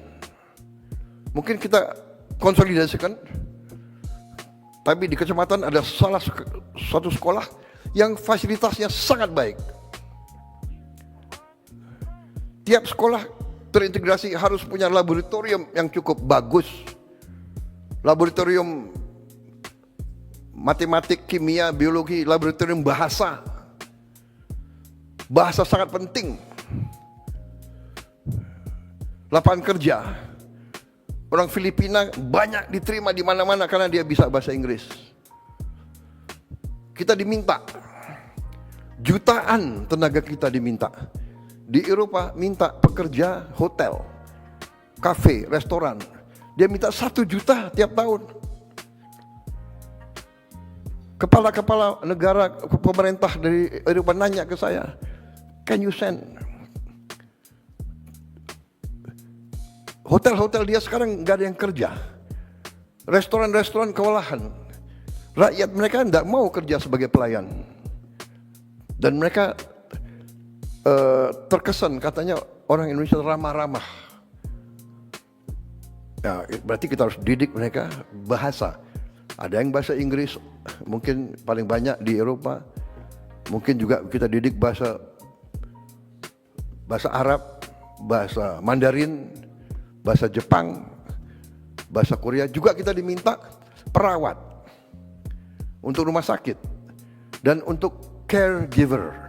Mungkin kita konsolidasikan, tapi di kecamatan ada suatu sekolah yang fasilitasnya sangat baik. Tiap sekolah terintegrasi harus punya laboratorium yang cukup bagus. Laboratorium matematik, kimia, biologi, laboratorium bahasa. Bahasa sangat penting. Lapangan kerja. Orang Filipina banyak diterima di mana-mana karena dia bisa bahasa Inggris. Kita diminta. Jutaan tenaga kita diminta. Di Eropa minta pekerja hotel, kafe, restoran. Dia minta 1 juta tiap tahun. Kepala-kepala negara, pemerintah dari Eropa nanya ke saya, can you send? Hotel-hotel dia sekarang nggak ada yang kerja. Restoran-restoran kewalahan. Rakyat mereka tidak mau kerja sebagai pelayan. Dan mereka terkesan katanya orang Indonesia ramah-ramah. Ya, berarti kita harus didik mereka bahasa. Ada yang bahasa Inggris, mungkin paling banyak di Eropa. Mungkin juga kita didik bahasa Arab, bahasa Mandarin, bahasa Jepang, bahasa Korea. Juga kita diminta perawat untuk rumah sakit dan untuk caregiver.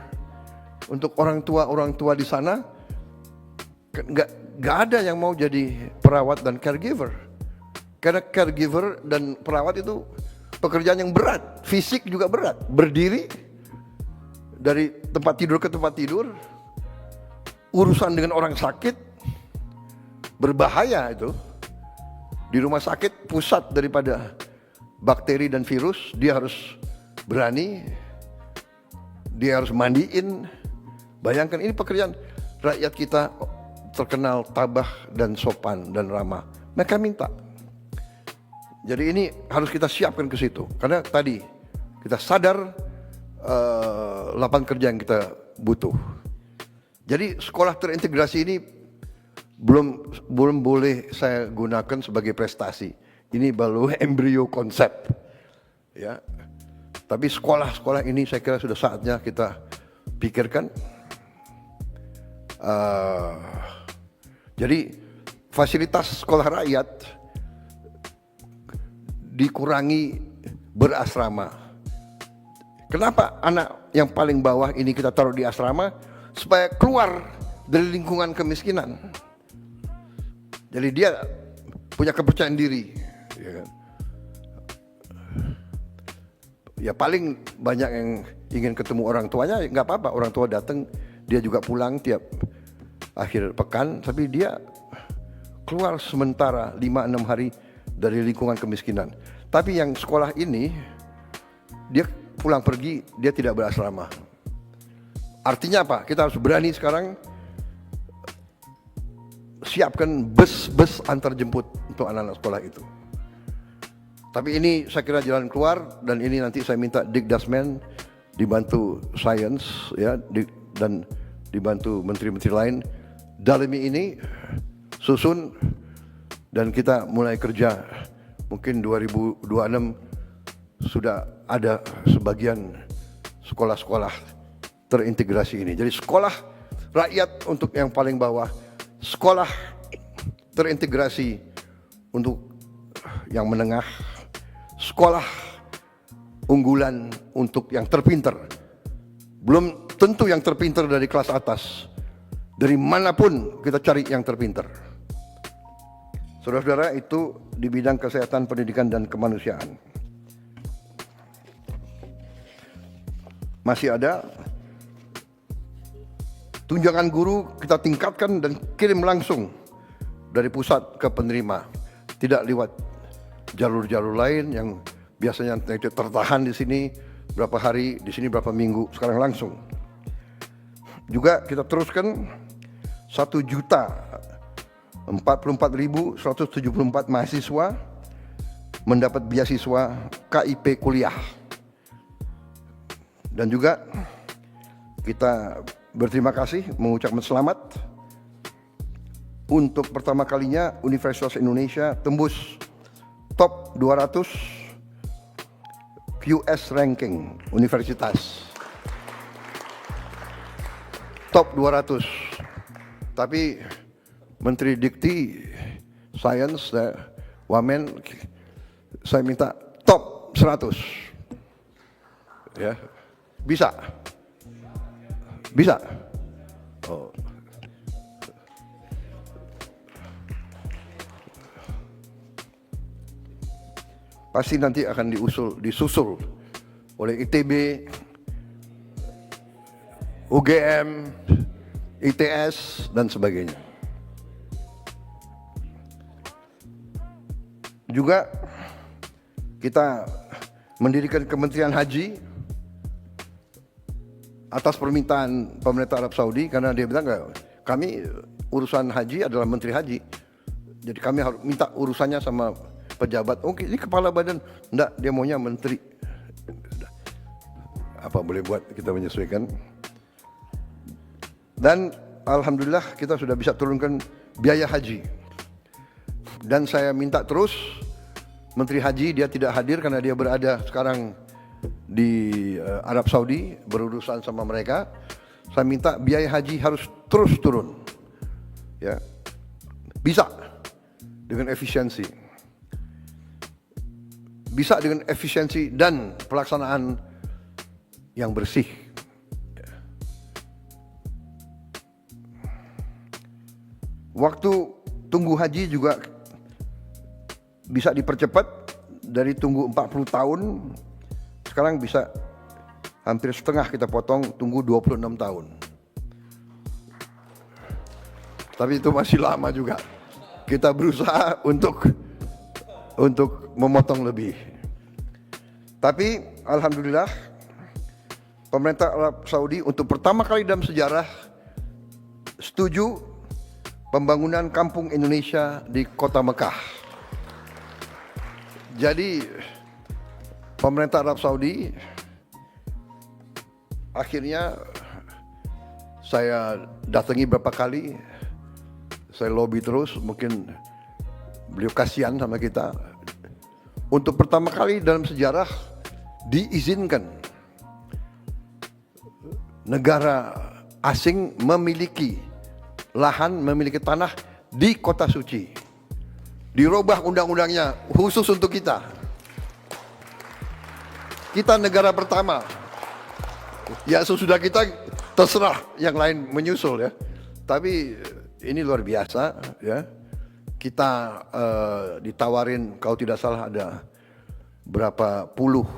Untuk orang tua di sana nggak ada yang mau jadi perawat dan caregiver, karena caregiver dan perawat itu pekerjaan yang berat, fisik juga berat, berdiri dari tempat tidur ke tempat tidur, urusan dengan orang sakit, berbahaya itu. Di rumah sakit pusat daripada bakteri dan virus, dia harus berani, dia harus mandiin. Bayangkan ini pekerjaan. Rakyat kita terkenal tabah dan sopan dan ramah. Mereka minta. Jadi ini harus kita siapkan ke situ. Karena tadi kita sadar lapangan kerja yang kita butuh. Jadi sekolah terintegrasi ini belum boleh saya gunakan sebagai prestasi. Ini baru embrio konsep. Ya. Tapi sekolah-sekolah ini saya kira sudah saatnya kita pikirkan. Jadi fasilitas sekolah rakyat dikurangi berasrama. Kenapa anak yang paling bawah ini kita taruh di asrama? Supaya keluar dari lingkungan kemiskinan. Jadi dia punya kepercayaan diri. Ya kan? Ya paling banyak yang ingin ketemu orang tuanya, nggak apa-apa. Orang tua datang, dia juga pulang tiap akhir pekan, tapi dia keluar sementara 5-6 hari dari lingkungan kemiskinan. Tapi yang sekolah ini, dia pulang pergi, dia tidak berasrama. Artinya apa? Kita harus berani sekarang siapkan bus-bus antar jemput untuk anak-anak sekolah itu. Tapi ini saya kira jalan keluar, dan ini nanti saya minta Dikdasmen dibantu Sains ya, dan dibantu menteri-menteri lain dalami ini, susun, dan kita mulai kerja. Mungkin 2026 sudah ada sebagian sekolah-sekolah terintegrasi ini. Jadi sekolah rakyat untuk yang paling bawah, sekolah terintegrasi untuk yang menengah, sekolah unggulan untuk yang terpinter. Belum tentu yang terpinter dari kelas atas. Dari manapun kita cari yang terpinter. Saudara-saudara, itu di bidang kesehatan, pendidikan, dan kemanusiaan. Masih ada tunjangan guru kita tingkatkan dan kirim langsung dari pusat ke penerima. Tidak lewat jalur-jalur lain yang biasanya tertahan di sini, berapa hari, di sini berapa minggu, sekarang langsung. Juga kita teruskan 1.044.174 mahasiswa mendapat beasiswa KIP kuliah. Dan juga kita berterima kasih, mengucapkan selamat untuk pertama kalinya Universitas Indonesia tembus top 200 QS ranking universitas. Top 200. Tapi Menteri Dikti, Sains, Wamen, saya minta top 100. Ya. Bisa? Bisa? Oh. Pasti nanti akan disusul oleh ITB, UGM, ITS, dan sebagainya. Juga kita mendirikan Kementerian Haji atas permintaan pemerintah Arab Saudi, karena dia bilang kami urusan haji adalah Menteri Haji, jadi kami harus minta urusannya sama pejabat. Oke, ini kepala badan, enggak, dia maunya menteri. Apa boleh buat, kita menyesuaikan. Dan alhamdulillah kita sudah bisa turunkan biaya haji. Dan saya minta terus Menteri Haji, dia tidak hadir karena dia berada sekarang di Arab Saudi berurusan sama mereka. Saya minta biaya haji harus terus turun, ya, bisa dengan efisiensi, bisa dengan efisiensi dan pelaksanaan yang bersih. Waktu tunggu haji juga bisa dipercepat, dari tunggu 40 tahun sekarang bisa hampir setengah kita potong, tunggu 26 tahun. Tapi itu masih lama juga. Kita berusaha untuk memotong lebih. Tapi alhamdulillah pemerintah Arab Saudi untuk pertama kali dalam sejarah setuju pembangunan kampung Indonesia di kota Mekah. Jadi pemerintah Arab Saudi akhirnya saya datangi beberapa kali, saya lobby terus, mungkin beliau kasihan sama kita. Untuk pertama kali dalam sejarah diizinkan negara asing memiliki lahan, memiliki tanah di kota suci. Dirubah undang-undangnya khusus untuk kita. Kita negara pertama. Ya sesudah kita terserah yang lain menyusul ya. Tapi ini luar biasa ya. Kita ditawarin kalau tidak salah ada berapa puluh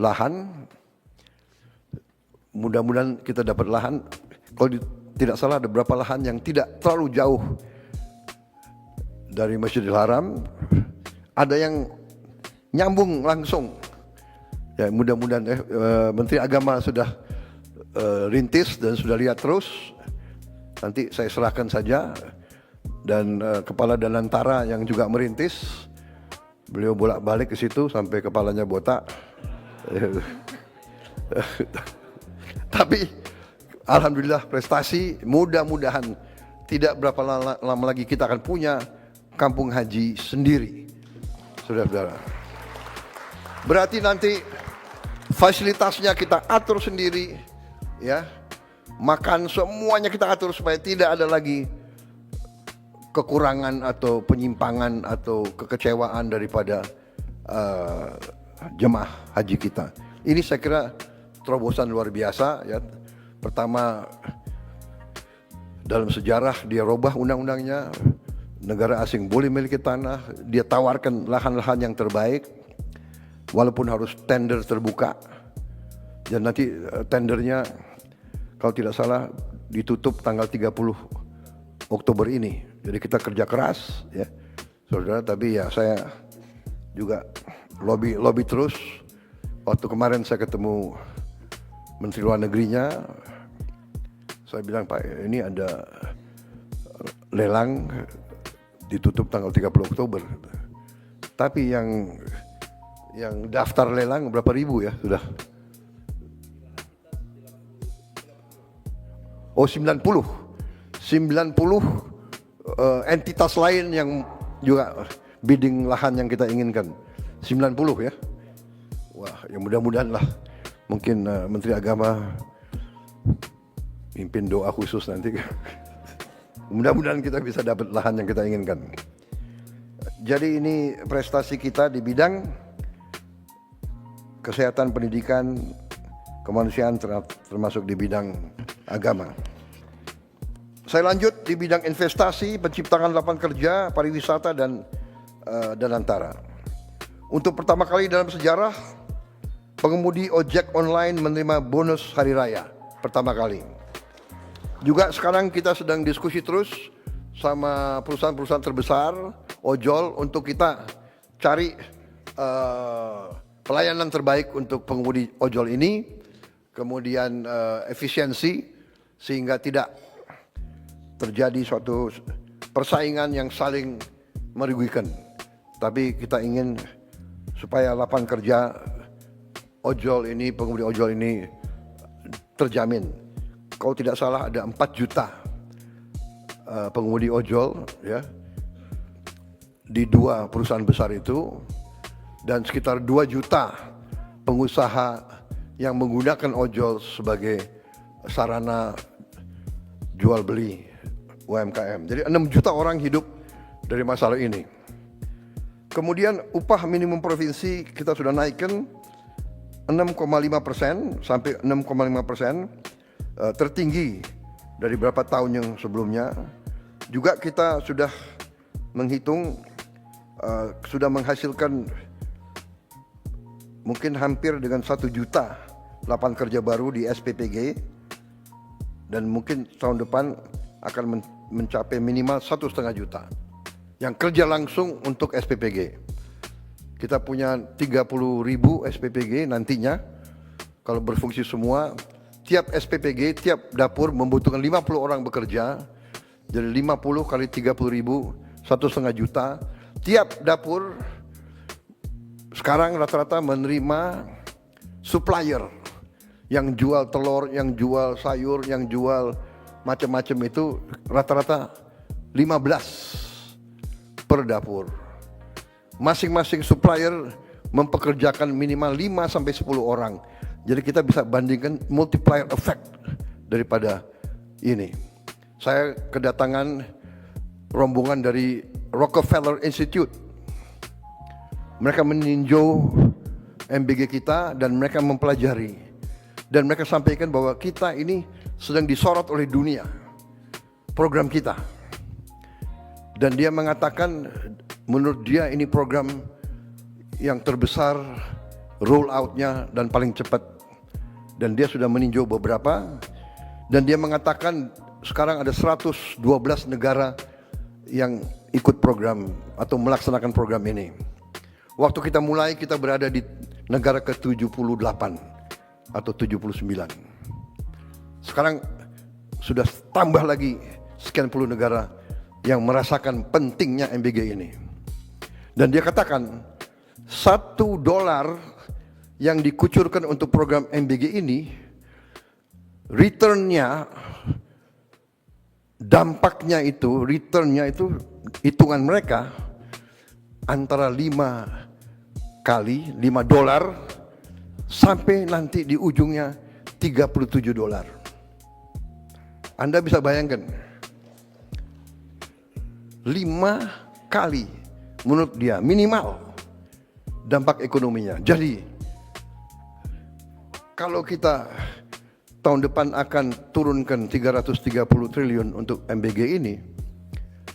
lahan. Mudah-mudahan kita dapat lahan. Kalau tidak salah ada berapa lahan yang tidak terlalu jauh dari Masjidil Haram. Ada yang nyambung langsung. Ya mudah-mudahan Menteri Agama sudah rintis dan sudah lihat terus. Nanti saya serahkan saja. Dan Kepala Danantara yang juga merintis. Beliau bolak-balik ke situ sampai kepalanya botak. Tapi alhamdulillah prestasi, mudah-mudahan tidak berapa lama lagi kita akan punya kampung haji sendiri. Saudara-saudara. Berarti nanti fasilitasnya kita atur sendiri, ya. Makan semuanya kita atur supaya tidak ada lagi kekurangan atau penyimpangan atau kekecewaan daripada jemaah haji kita. Ini saya kira terobosan luar biasa ya. Pertama dalam sejarah dia robah undang-undangnya, negara asing boleh memiliki tanah, dia tawarkan lahan-lahan yang terbaik walaupun harus tender terbuka. Dan nanti tendernya kalau tidak salah ditutup tanggal 30 Oktober ini. Jadi kita kerja keras ya saudara, tapi ya saya juga lobby terus Waktu kemarin saya ketemu Menteri Luar Negerinya, saya bilang, Pak, ini ada lelang ditutup tanggal 30 Oktober. Tapi yang daftar lelang berapa ribu ya sudah? Oh, 90 entitas lain yang juga bidding lahan yang kita inginkan. 90 ya. Wah, ya mudah-mudahan lah. Mungkin Menteri Agama pimpin doa khusus nanti. Mudah-mudahan kita bisa dapat lahan yang kita inginkan. Jadi ini prestasi kita di bidang kesehatan, pendidikan, kemanusiaan, termasuk di bidang agama. Saya lanjut di bidang investasi, penciptaan lapangan kerja, pariwisata, dan antara. Untuk pertama kali dalam sejarah, pengemudi ojek online menerima bonus hari raya. Pertama kali. Juga sekarang kita sedang diskusi terus sama perusahaan-perusahaan terbesar, ojol, untuk kita cari pelayanan terbaik untuk pengemudi ojol ini. Kemudian efisiensi, sehingga tidak terjadi suatu persaingan yang saling merugikan. Tapi kita ingin supaya lapangan kerja ojol ini, pengemudi ojol ini terjamin. Kalau tidak salah ada 4 juta pengemudi ojol ya di 2 perusahaan besar itu, dan sekitar 2 juta pengusaha yang menggunakan ojol sebagai sarana jual beli UMKM. Jadi 6 juta orang hidup dari masalah ini. Kemudian upah minimum provinsi kita sudah naikkan 6,5% sampai 6,5%, tertinggi dari beberapa tahun yang sebelumnya. Juga kita sudah menghitung, sudah menghasilkan mungkin hampir dengan 1 juta lapangan kerja baru di SPPG, dan mungkin tahun depan akan mencapai minimal 1,5 juta yang kerja langsung untuk SPPG. Kita punya 30.000 SPPG nantinya kalau berfungsi semua. Tiap SPPG, tiap dapur membutuhkan 50 orang bekerja. Jadi 50 kali 30.000, 1,5 juta. Tiap dapur sekarang rata-rata menerima supplier yang jual telur, yang jual sayur, yang jual macam-macam, itu rata-rata 15 per dapur. Masing-masing supplier mempekerjakan minimal 5 sampai 10 orang. Jadi kita bisa bandingkan multiplier effect daripada ini. Saya kedatangan rombongan dari Rockefeller Institute. Mereka meninjau MBG kita dan mereka mempelajari. Dan mereka sampaikan bahwa kita ini sedang disorot oleh dunia, program kita. Dan dia mengatakan menurut dia ini program yang terbesar, roll out-nya dan paling cepat. Dan dia sudah meninjau beberapa, dan dia mengatakan sekarang ada 112 negara yang ikut program atau melaksanakan program ini. Waktu kita mulai, kita berada di negara ke-78 atau 79. Sekarang sudah tambah lagi sekian puluh negara yang merasakan pentingnya MBG ini. Dan dia katakan $1 yang dikucurkan untuk program MBG ini, returnnya, dampaknya itu, returnnya itu, hitungan mereka antara 5 kali $5 sampai nanti di ujungnya $37. Anda bisa bayangkan 5 kali menurut dia minimal dampak ekonominya. Jadi kalau kita tahun depan akan turunkan 330 triliun untuk MBG ini,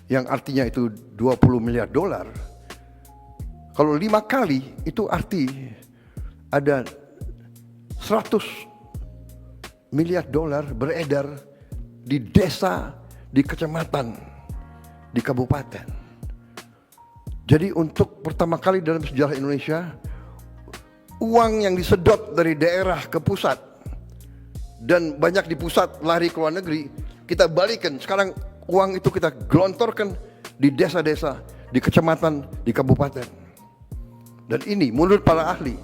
yang artinya itu $20 miliar. Kalau 5 kali itu arti ada $100 miliar beredar di desa, di kecamatan, di kabupaten. Jadi untuk pertama kali dalam sejarah Indonesia, uang yang disedot dari daerah ke pusat dan banyak di pusat lari ke luar negeri, kita balikan. Sekarang uang itu kita gelontorkan di desa-desa, di kecamatan, di kabupaten. Dan ini menurut para ahli,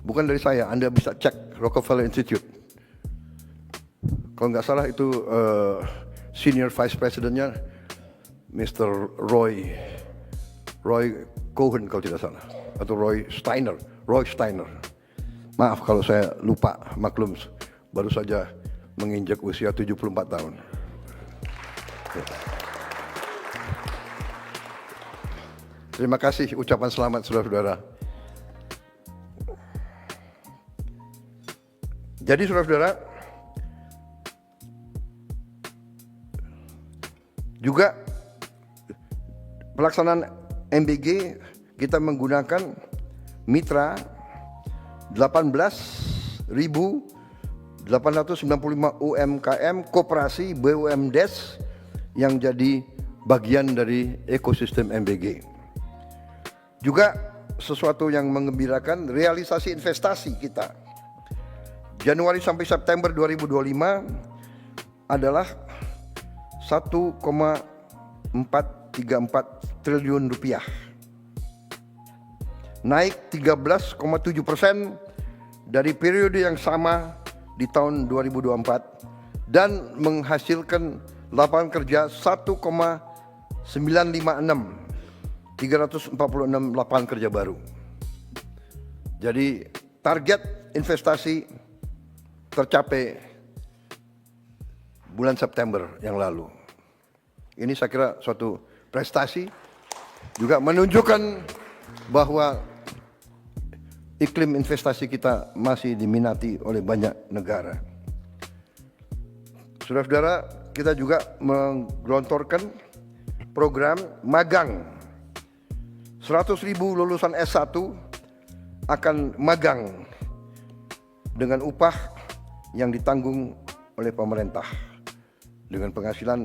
bukan dari saya, Anda bisa cek Rockefeller Institute. Kalau nggak salah itu senior vice presidentnya Mr. Roy Cohen kalau tidak salah, atau Roy Steiner. Maaf kalau saya lupa, maklum baru saja menginjak usia 74 tahun. Terima kasih ucapan selamat saudara-saudara. Jadi saudara-saudara, juga pelaksanaan MBG kita menggunakan mitra 18.895 UMKM koperasi BUMDes yang jadi bagian dari ekosistem MBG. Juga sesuatu yang mengembirakan, realisasi investasi kita Januari sampai September 2025 adalah 1,434 triliun rupiah, naik 13,7% dari periode yang sama di tahun 2024 dan menghasilkan lapangan kerja 346 lapangan kerja baru. Jadi target investasi tercapai bulan September yang lalu. Ini saya kira suatu prestasi, juga menunjukkan bahwa iklim investasi kita masih diminati oleh banyak negara. Saudara-saudara, kita juga menggelontorkan program magang. 100.000 lulusan S1 akan magang dengan upah yang ditanggung oleh pemerintah, dengan penghasilan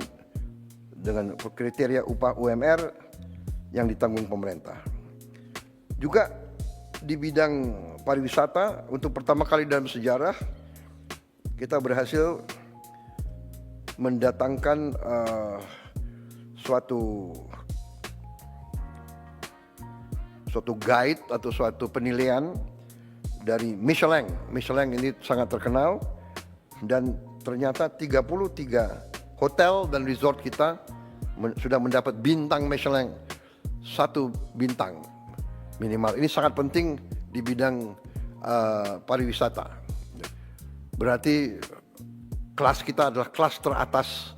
dengan kriteria upah UMR yang ditanggung pemerintah. Juga di bidang pariwisata, untuk pertama kali dalam sejarah kita berhasil mendatangkan suatu guide atau suatu penilaian dari Michelin. Michelin ini sangat terkenal, dan ternyata 33 hotel dan resort kita sudah mendapat bintang Michelin, 1 bintang minimal. Ini sangat penting di bidang pariwisata. Berarti kelas kita adalah kelas teratas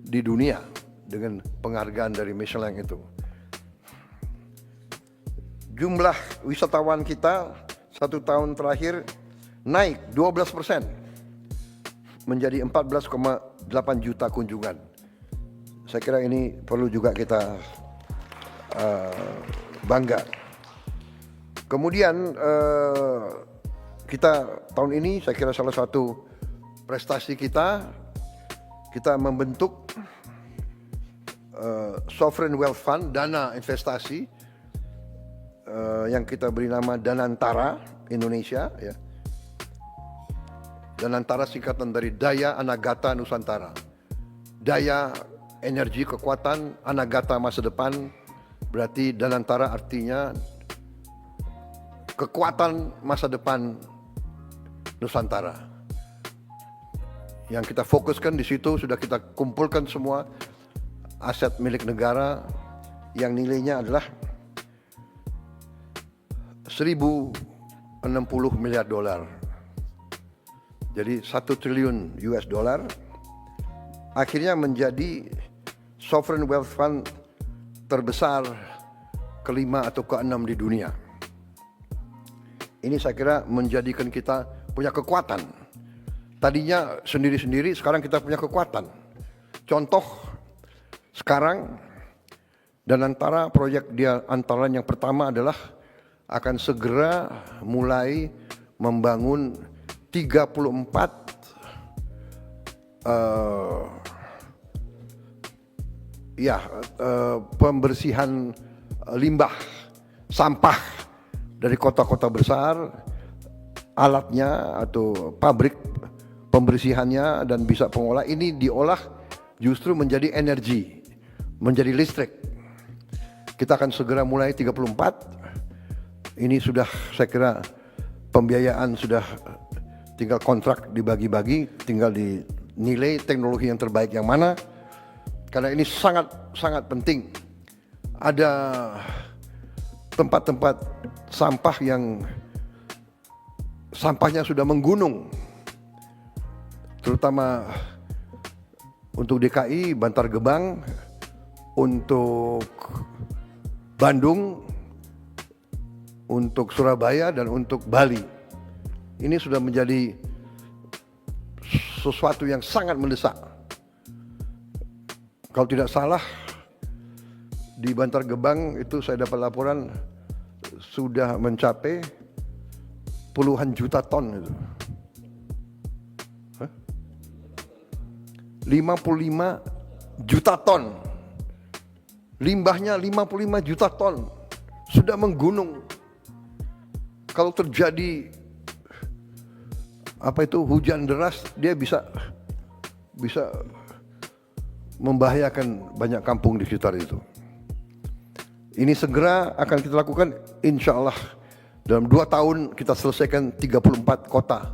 di dunia dengan penghargaan dari Michelin itu. Jumlah wisatawan kita 1 tahun terakhir naik 12% menjadi 14,8 juta kunjungan. Saya kira ini perlu juga kita bangga. Kemudian kita tahun ini saya kira salah satu prestasi kita membentuk Sovereign Wealth Fund, dana investasi yang kita beri nama Danantara Indonesia, ya. Danantara singkatan dari Daya Anagata Nusantara. Daya energi kekuatan, Anagata masa depan, berarti Danantara artinya kekuatan masa depan Nusantara. Yang kita fokuskan di situ, sudah kita kumpulkan semua aset milik negara yang nilainya adalah 1.060 miliar dolar. Jadi 1 triliun US dollar akhirnya menjadi Sovereign Wealth Fund terbesar kelima atau keenam di dunia. Ini saya kira menjadikan kita punya kekuatan. Tadinya sendiri-sendiri, sekarang kita punya kekuatan. Contoh, sekarang Danantara proyek dia antara yang pertama adalah akan segera mulai membangun 34 pembersihan limbah sampah dari kota-kota besar alatnya atau pabrik pembersihannya dan bisa pengolah ini diolah justru menjadi energi, menjadi listrik. Kita akan segera mulai 34. Ini sudah saya kira pembiayaan sudah tinggal kontrak dibagi-bagi, tinggal dinilai teknologi yang terbaik yang mana. Karena ini sangat penting. Ada tempat-tempat sampah yang sampahnya sudah menggunung, terutama untuk DKI, Bantar Gebang, untuk Bandung, untuk Surabaya, dan untuk Bali. Ini sudah menjadi sesuatu yang sangat mendesak. Kalau tidak salah, di Bantar Gebang itu saya dapat laporan sudah mencapai puluhan juta ton itu. 55 juta ton. Limbahnya 55 juta ton. Sudah menggunung. Kalau terjadi hujan deras, dia bisa membahayakan banyak kampung di sekitar itu. Ini segera akan kita lakukan, insya Allah dalam 2 tahun kita selesaikan 34 kota.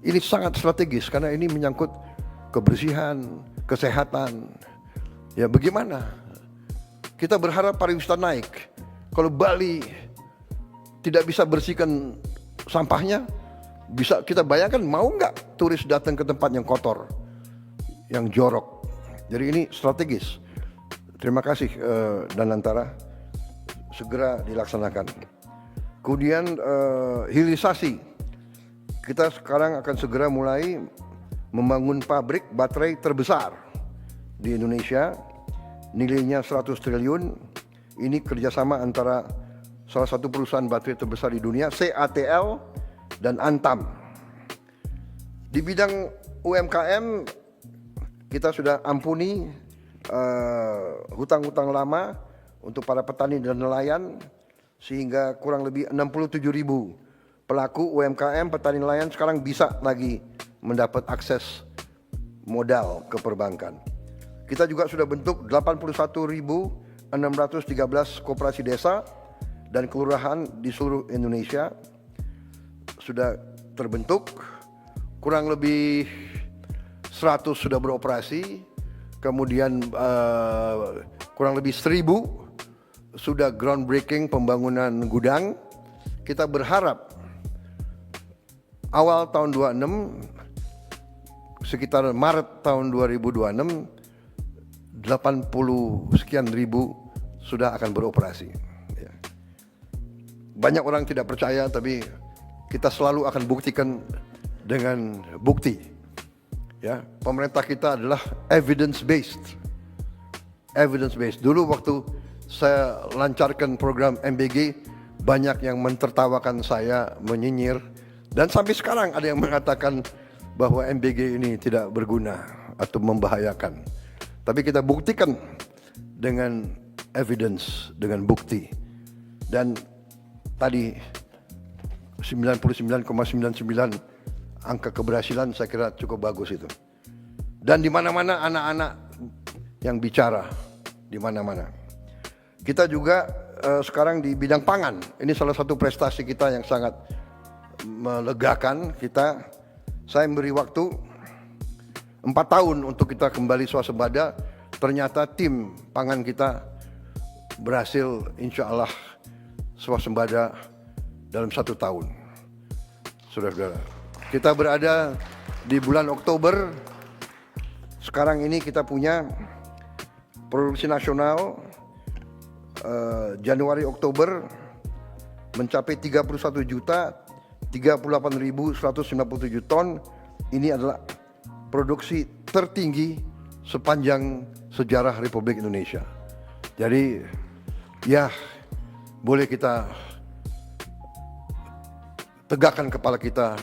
Ini sangat strategis karena ini menyangkut kebersihan, kesehatan. Ya bagaimana? Kita berharap pariwisata naik. Kalau Bali tidak bisa bersihkan sampahnya, bisa kita bayangkan mau nggak turis datang ke tempat yang kotor, yang jorok. Jadi ini strategis. Terima kasih Danantara. Segera dilaksanakan. Kemudian hilirisasi. Kita sekarang akan segera mulai membangun pabrik baterai terbesar di Indonesia. Nilainya 100 triliun. Ini kerjasama antara salah satu perusahaan baterai terbesar di dunia, CATL dan Antam. Di bidang UMKM kita sudah ampuni hutang-hutang lama untuk para petani dan nelayan, sehingga kurang lebih 67.000 pelaku UMKM, petani nelayan sekarang bisa lagi mendapat akses modal ke perbankan. Kita juga sudah bentuk 81.613 koperasi desa dan kelurahan di seluruh Indonesia sudah terbentuk. Kurang lebih 100 sudah beroperasi, kemudian kurang lebih 1.000 sudah groundbreaking pembangunan gudang. Kita berharap awal tahun 26, sekitar Maret tahun 2026, 80 sekian ribu sudah akan beroperasi. Banyak orang tidak percaya, tapi kita selalu akan buktikan dengan bukti. Ya, pemerintah kita adalah evidence based. Dulu waktu saya lancarkan program MBG, banyak yang mentertawakan saya, menyinyir, dan sampai sekarang ada yang mengatakan bahwa MBG ini tidak berguna atau membahayakan. Tapi kita buktikan dengan evidence, dengan bukti. Dan tadi 99,99 angka keberhasilan saya kira cukup bagus itu. Dan di mana-mana anak-anak yang bicara, di mana-mana. Kita juga sekarang di bidang pangan. Ini salah satu prestasi kita yang sangat melegakan kita. Saya memberi waktu 4 tahun untuk kita kembali swasembada. Ternyata tim pangan kita berhasil insya Allah swasembada dalam 1 tahun. Saudara-saudara, kita berada di bulan Oktober. Sekarang ini kita punya produksi nasional Januari-Oktober mencapai 31.038.197 ton. Ini adalah produksi tertinggi sepanjang sejarah Republik Indonesia. Jadi ya boleh kita tegakkan kepala kita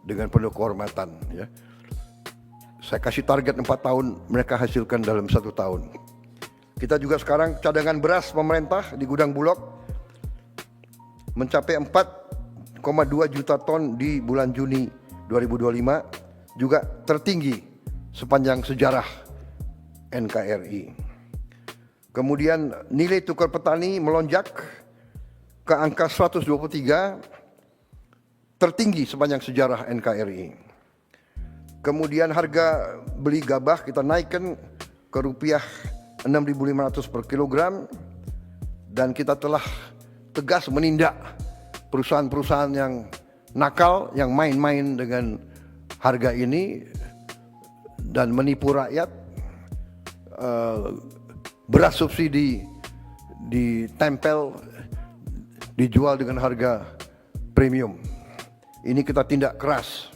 dengan penuh kehormatan. Ya. Saya kasih target 4 tahun, mereka hasilkan dalam 1 tahun. Kita juga sekarang cadangan beras pemerintah di gudang Bulog mencapai 4 juta ton di bulan Juni 2025, juga tertinggi sepanjang sejarah NKRI. Kemudian nilai tukar petani melonjak ke angka 123, tertinggi sepanjang sejarah NKRI. Kemudian harga beli gabah kita naikkan ke rupiah 6.500 per kilogram, dan kita telah tegas menindak perusahaan-perusahaan yang nakal, yang main-main dengan harga ini dan menipu rakyat. Beras subsidi ditempel, dijual dengan harga premium. Ini kita tindak keras.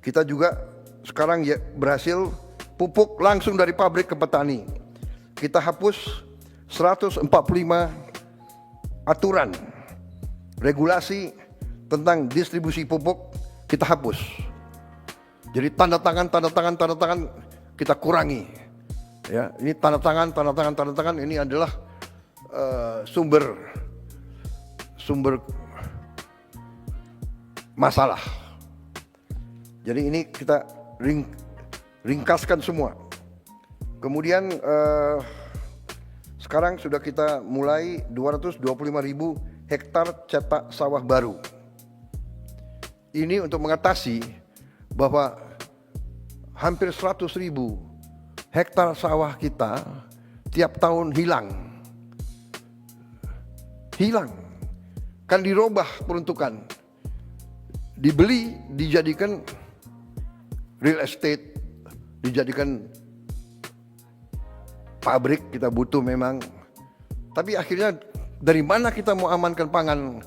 Kita juga sekarang ya berhasil pupuk langsung dari pabrik ke petani. Kita hapus 145 aturan regulasi tentang distribusi pupuk, kita hapus. Jadi tanda tangan kita kurangi. Ya, ini tanda tangan ini adalah sumber masalah. Jadi ini kita ringkaskan semua. Kemudian sekarang sudah kita mulai 225.000 hektar cetak sawah baru. Ini untuk mengatasi bahwa hampir 100.000 hektar sawah kita tiap tahun hilang. Kan dirubah peruntukan. Dibeli, dijadikan real estate, dijadikan pabrik, kita butuh memang. Tapi akhirnya dari mana kita mau amankan pangan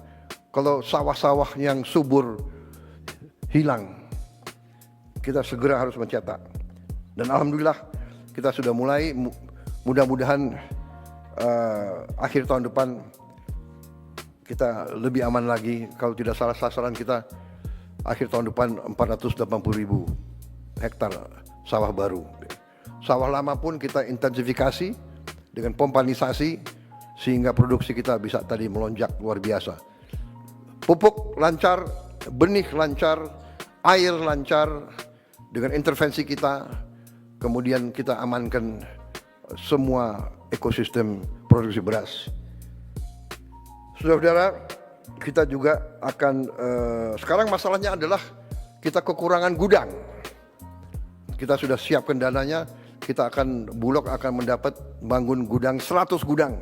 kalau sawah-sawah yang subur hilang? Kita segera harus mencetak. Dan alhamdulillah kita sudah mulai, mudah-mudahan akhir tahun depan kita lebih aman lagi. Kalau tidak salah sasaran kita akhir tahun depan 480.000 hektar sawah baru. Sawah lama pun kita intensifikasi dengan pompanisasi sehingga produksi kita bisa tadi melonjak luar biasa. Pupuk lancar, benih lancar, air lancar dengan intervensi kita. Kemudian kita amankan semua ekosistem produksi beras. Saudara-saudara, kita juga akan sekarang masalahnya adalah kita kekurangan gudang. Kita sudah siapkan dananya, kita akan Bulog akan mendapat bangun gudang 100 gudang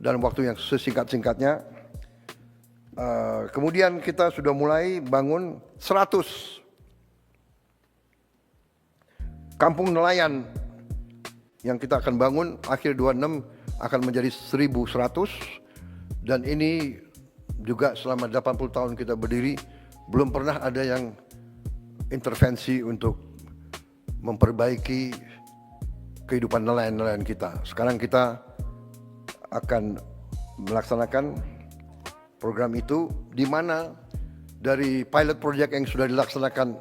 dalam waktu yang sesingkat-singkatnya. Kemudian kita sudah mulai bangun 100 kampung nelayan yang kita akan bangun akhir 26 akan menjadi 1.100, dan ini juga selama 80 tahun kita berdiri belum pernah ada yang intervensi untuk memperbaiki kehidupan nelayan-nelayan kita. Sekarang kita akan melaksanakan program itu, di mana dari pilot project yang sudah dilaksanakan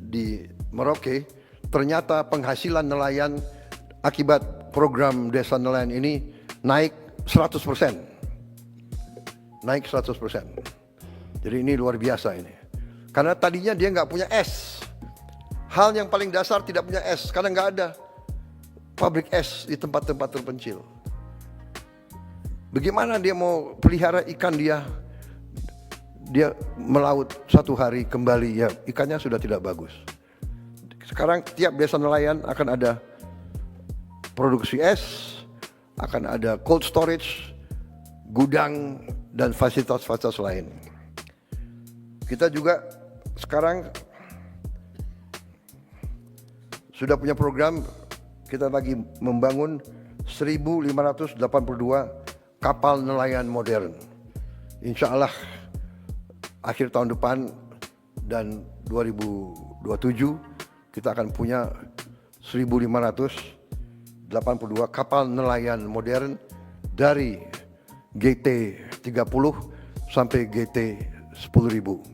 di Merauke, ternyata penghasilan nelayan akibat program desa nelayan ini naik 100%. Naik 100%. Jadi ini luar biasa ini. Karena tadinya dia nggak punya es. Hal yang paling dasar tidak punya es, karena nggak ada pabrik es di tempat-tempat terpencil. Bagaimana dia mau pelihara ikan dia melaut satu hari kembali, ya ikannya sudah tidak bagus. Sekarang tiap desa nelayan akan ada produksi es, akan ada cold storage, gudang, dan fasilitas-fasilitas lain. Kita juga sekarang sudah punya program, kita lagi membangun 1.582 kapal nelayan modern. Insya Allah akhir tahun depan dan 2027 kita akan punya 1.582 kapal nelayan modern dari GT 30 sampai GT 10.000.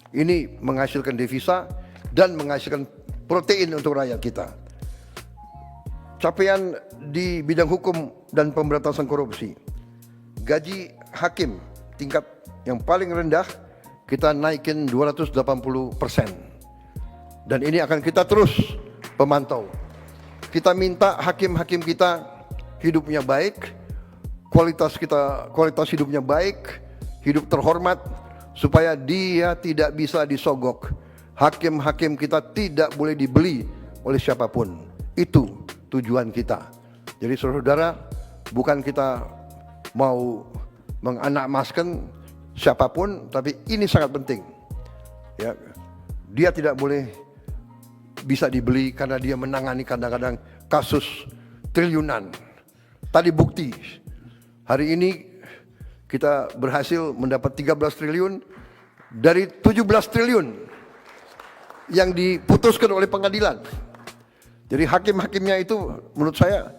Ini menghasilkan devisa dan menghasilkan protein untuk rakyat kita. capaian di bidang hukum dan pemberantasan korupsi. Gaji hakim tingkat yang paling rendah kita naikin 280%. Dan ini akan kita terus pemantau. Kita minta hakim-hakim kita hidupnya baik, kualitas hidupnya baik, hidup terhormat, supaya dia tidak bisa disogok. Hakim-hakim kita tidak boleh dibeli oleh siapapun. Itu tujuan kita. Jadi saudara-saudara, bukan kita mau menganakmaskan siapapun, tapi ini sangat penting. Ya, dia tidak boleh bisa dibeli karena dia menangani kadang-kadang kasus triliunan. Tadi bukti, hari ini kita berhasil mendapat 13 triliun dari 17 triliun yang diputuskan oleh pengadilan. Jadi hakim-hakimnya itu menurut saya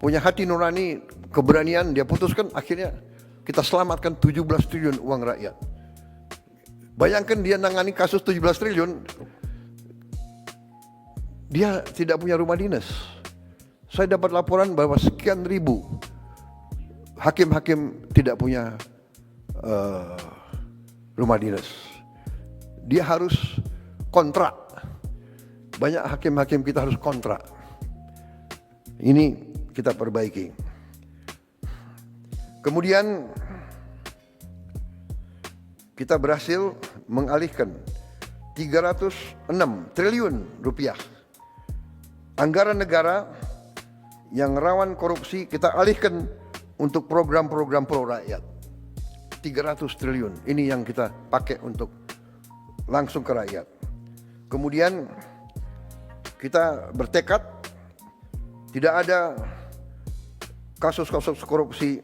punya hati nurani, keberanian, dia putuskan, akhirnya kita selamatkan 17 triliun uang rakyat. Bayangkan dia nangani kasus 17 triliun, dia tidak punya rumah dinas. Saya dapat laporan bahwa sekian ribu hakim-hakim tidak punya rumah dinas. Dia harus kontrak. Banyak hakim-hakim kita harus kontrak. Ini kita perbaiki. Kemudian kita berhasil mengalihkan 306 triliun rupiah anggaran negara yang rawan korupsi, kita alihkan untuk program-program pro rakyat. 300 triliun ini yang kita pakai untuk langsung ke rakyat. Kemudian kita bertekad tidak ada kasus-kasus korupsi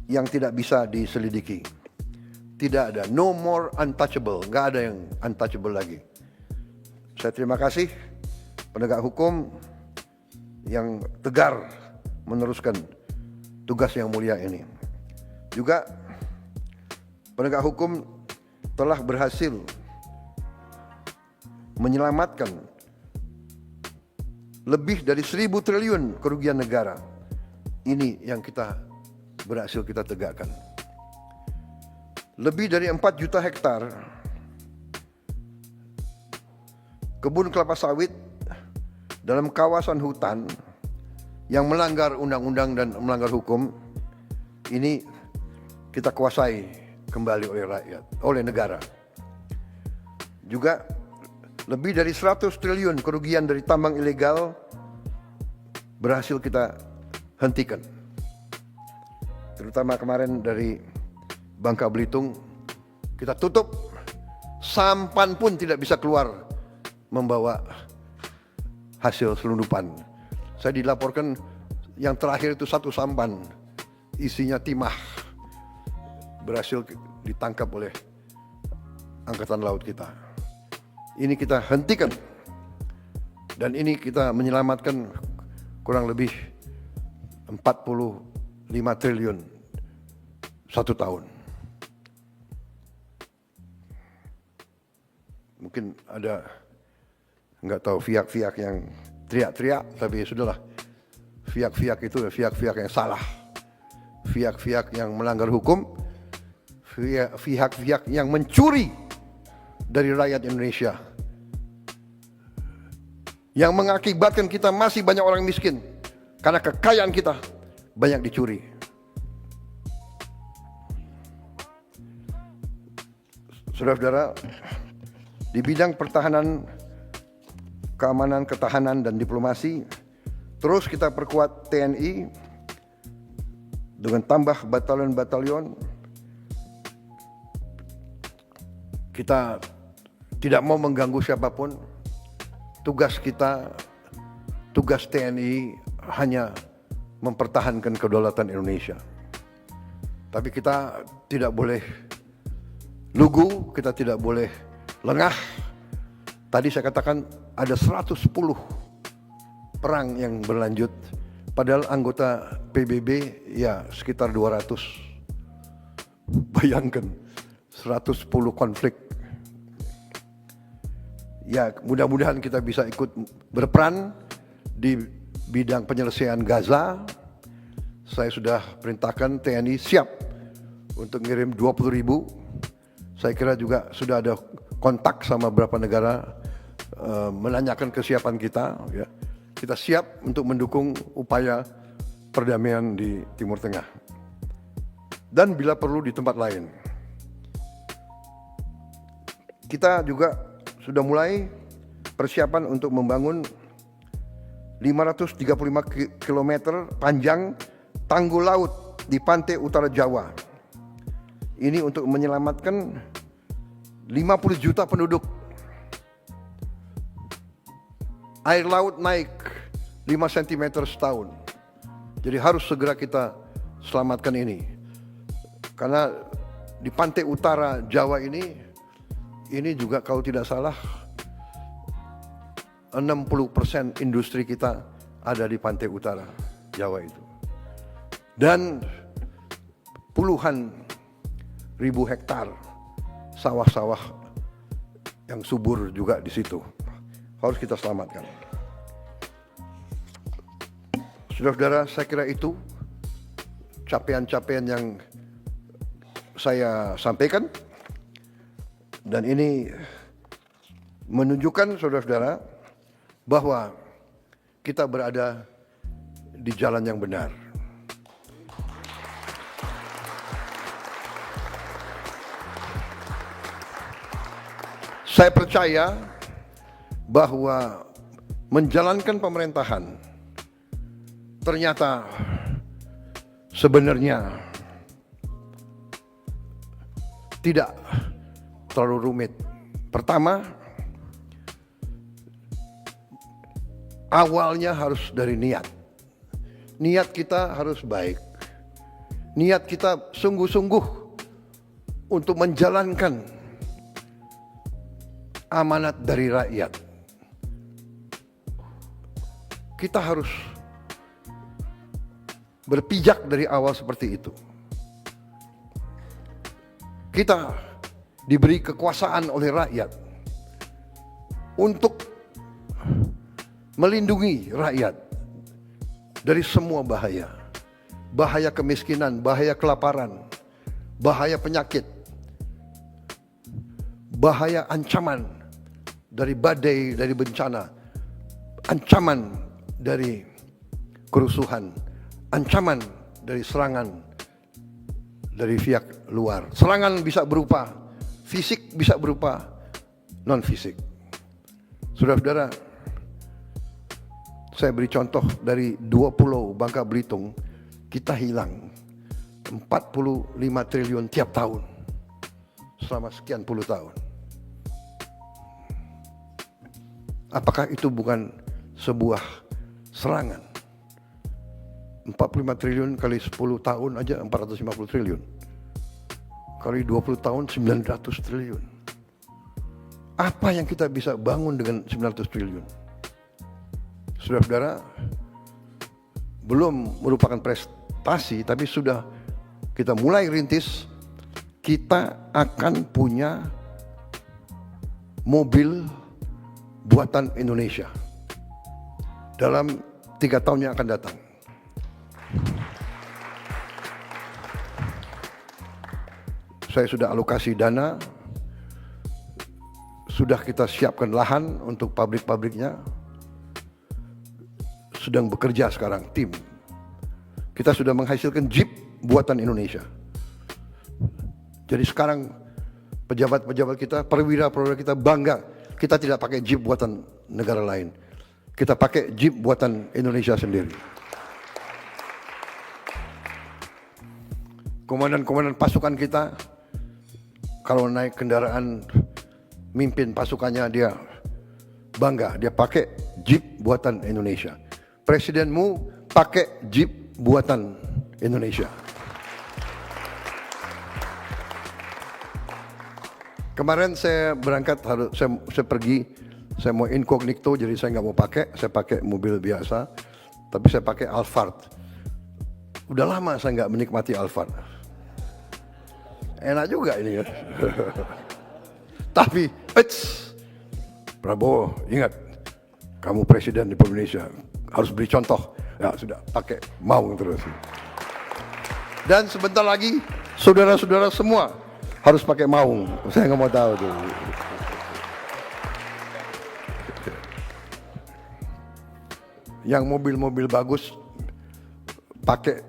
yang tidak bisa diselidiki. Tidak ada, no more untouchable, nggak ada yang untouchable lagi. Saya terima kasih penegak hukum yang tegar meneruskan tugas yang mulia ini. Juga penegak hukum telah berhasil menyelamatkan lebih dari 1.000 triliun kerugian negara. Ini yang kita berhasil kita tegakkan. Lebih dari 4 juta hektar kebun kelapa sawit dalam kawasan hutan yang melanggar undang-undang dan melanggar hukum, ini kita kuasai kembali oleh rakyat, oleh negara. Juga lebih dari 100 triliun kerugian dari tambang ilegal berhasil kita hentikan. Terutama kemarin dari Bangka Belitung, kita tutup, sampan pun tidak bisa keluar membawa hasil selundupan. Saya dilaporkan yang terakhir itu 1 sampan, isinya timah, berhasil ditangkap oleh Angkatan Laut kita. Ini kita hentikan, dan ini kita menyelamatkan kurang lebih 45 triliun 1 tahun. Mungkin ada, nggak tahu, pihak-pihak yang teriak-teriak, tapi sudahlah. Pihak-pihak itu pihak-pihak yang salah, pihak-pihak yang melanggar hukum, pihak-pihak yang mencuri dari rakyat Indonesia, yang mengakibatkan kita masih banyak orang miskin karena kekayaan kita banyak dicuri. Saudara-saudara, di bidang pertahanan, keamanan, ketahanan, dan diplomasi, terus kita perkuat TNI dengan tambah batalion-batalion. Kita tidak mau mengganggu siapapun. Tugas kita, tugas TNI hanya mempertahankan kedaulatan Indonesia. Tapi kita tidak boleh lugu, kita tidak boleh lengah. Tadi saya katakan ada 110 perang yang berlanjut, padahal anggota PBB ya sekitar 200. Bayangkan 110 konflik. Ya, mudah-mudahan kita bisa ikut berperan di bidang penyelesaian Gaza, saya sudah perintahkan TNI siap untuk ngirim 20.000. Saya kira juga sudah ada kontak sama beberapa negara menanyakan kesiapan kita. Ya. Kita siap untuk mendukung upaya perdamaian di Timur Tengah. Dan bila perlu di tempat lain. Kita juga sudah mulai persiapan untuk membangun 535 km panjang tanggul laut di pantai utara Jawa. Ini untuk menyelamatkan 50 juta penduduk. Air laut naik 5 cm setahun. Jadi harus segera kita selamatkan ini. Karena di pantai utara Jawa ini juga kalau tidak salah 60% industri kita ada di pantai utara Jawa itu. Dan puluhan ribu hektar sawah-sawah yang subur juga di situ. Harus kita selamatkan. Saudara-saudara, saya kira itu capaian-capaian yang saya sampaikan. Dan ini menunjukkan saudara-saudara bahwa kita berada di jalan yang benar. Saya percaya bahwa menjalankan pemerintahan ternyata sebenarnya tidak terlalu rumit. Pertama, awalnya harus dari niat. Niat kita harus baik. Niat kita sungguh-sungguh untuk menjalankan amanat dari rakyat. Kita harus berpijak dari awal seperti itu. Kita diberi kekuasaan oleh rakyat untuk melindungi rakyat dari semua bahaya. Bahaya kemiskinan, bahaya kelaparan, bahaya penyakit, bahaya ancaman dari badai, dari bencana, ancaman dari kerusuhan, ancaman dari serangan dari pihak luar. Serangan bisa berupa fisik, bisa berupa non-fisik. Saudara-saudara, saya beri contoh dari 2 pulau Bangka Belitung, kita hilang 45 triliun tiap tahun selama sekian puluh tahun. Apakah itu bukan sebuah serangan? 45 triliun kali 10 tahun aja 450 triliun. Kali 20 tahun 900 triliun. Apa yang kita bisa bangun dengan 900 triliun? Saudara-saudara, belum merupakan prestasi, tapi sudah kita mulai rintis. Kita akan punya mobil buatan Indonesia dalam 3 tahun yang akan datang. Saya sudah alokasi dana, sudah kita siapkan lahan untuk pabrik-pabriknya, sedang bekerja sekarang tim. Kita sudah menghasilkan Jeep buatan Indonesia. Jadi sekarang pejabat-pejabat kita, perwira-perwira kita bangga, kita tidak pakai Jeep buatan negara lain. Kita pakai Jeep buatan Indonesia sendiri. Komandan-komandan pasukan kita, kalau naik kendaraan mimpin pasukannya dia bangga, dia pakai Jeep buatan Indonesia. Presidenmu pakai Jeep buatan Indonesia. Kemarin saya berangkat, saya pergi, saya mau incognito, jadi saya nggak mau pakai, saya pakai mobil biasa, tapi saya pakai Alphard. Udah lama saya nggak menikmati Alphard. Enak juga ini ya. Tapi, Prabowo, ingat, kamu presiden di Indonesia, harus beri contoh. Ya sudah, pakai maung terus. Dan sebentar lagi saudara-saudara semua harus pakai maung. Saya nggak mau tahu tuh. Yang mobil-mobil bagus pakai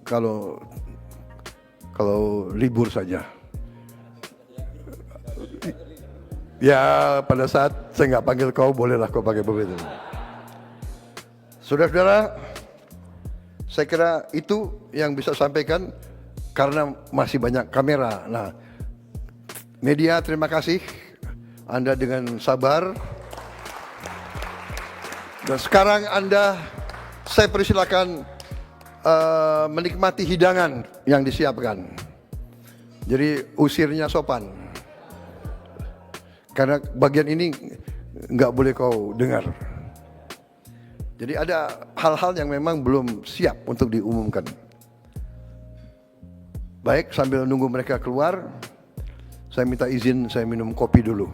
kalau libur saja. Ya pada saat saya nggak panggil kau, bolehlah kau pakai mobil itu. Saudara-saudara, saya kira itu yang bisa sampaikan karena masih banyak kamera. Nah, media terima kasih Anda dengan sabar. Dan sekarang Anda saya persilakan menikmati hidangan yang disiapkan. Jadi usirnya sopan. Karena bagian ini nggak boleh kau dengar. Jadi ada hal-hal yang memang belum siap untuk diumumkan. Baik, sambil nunggu mereka keluar, saya minta izin saya minum kopi dulu.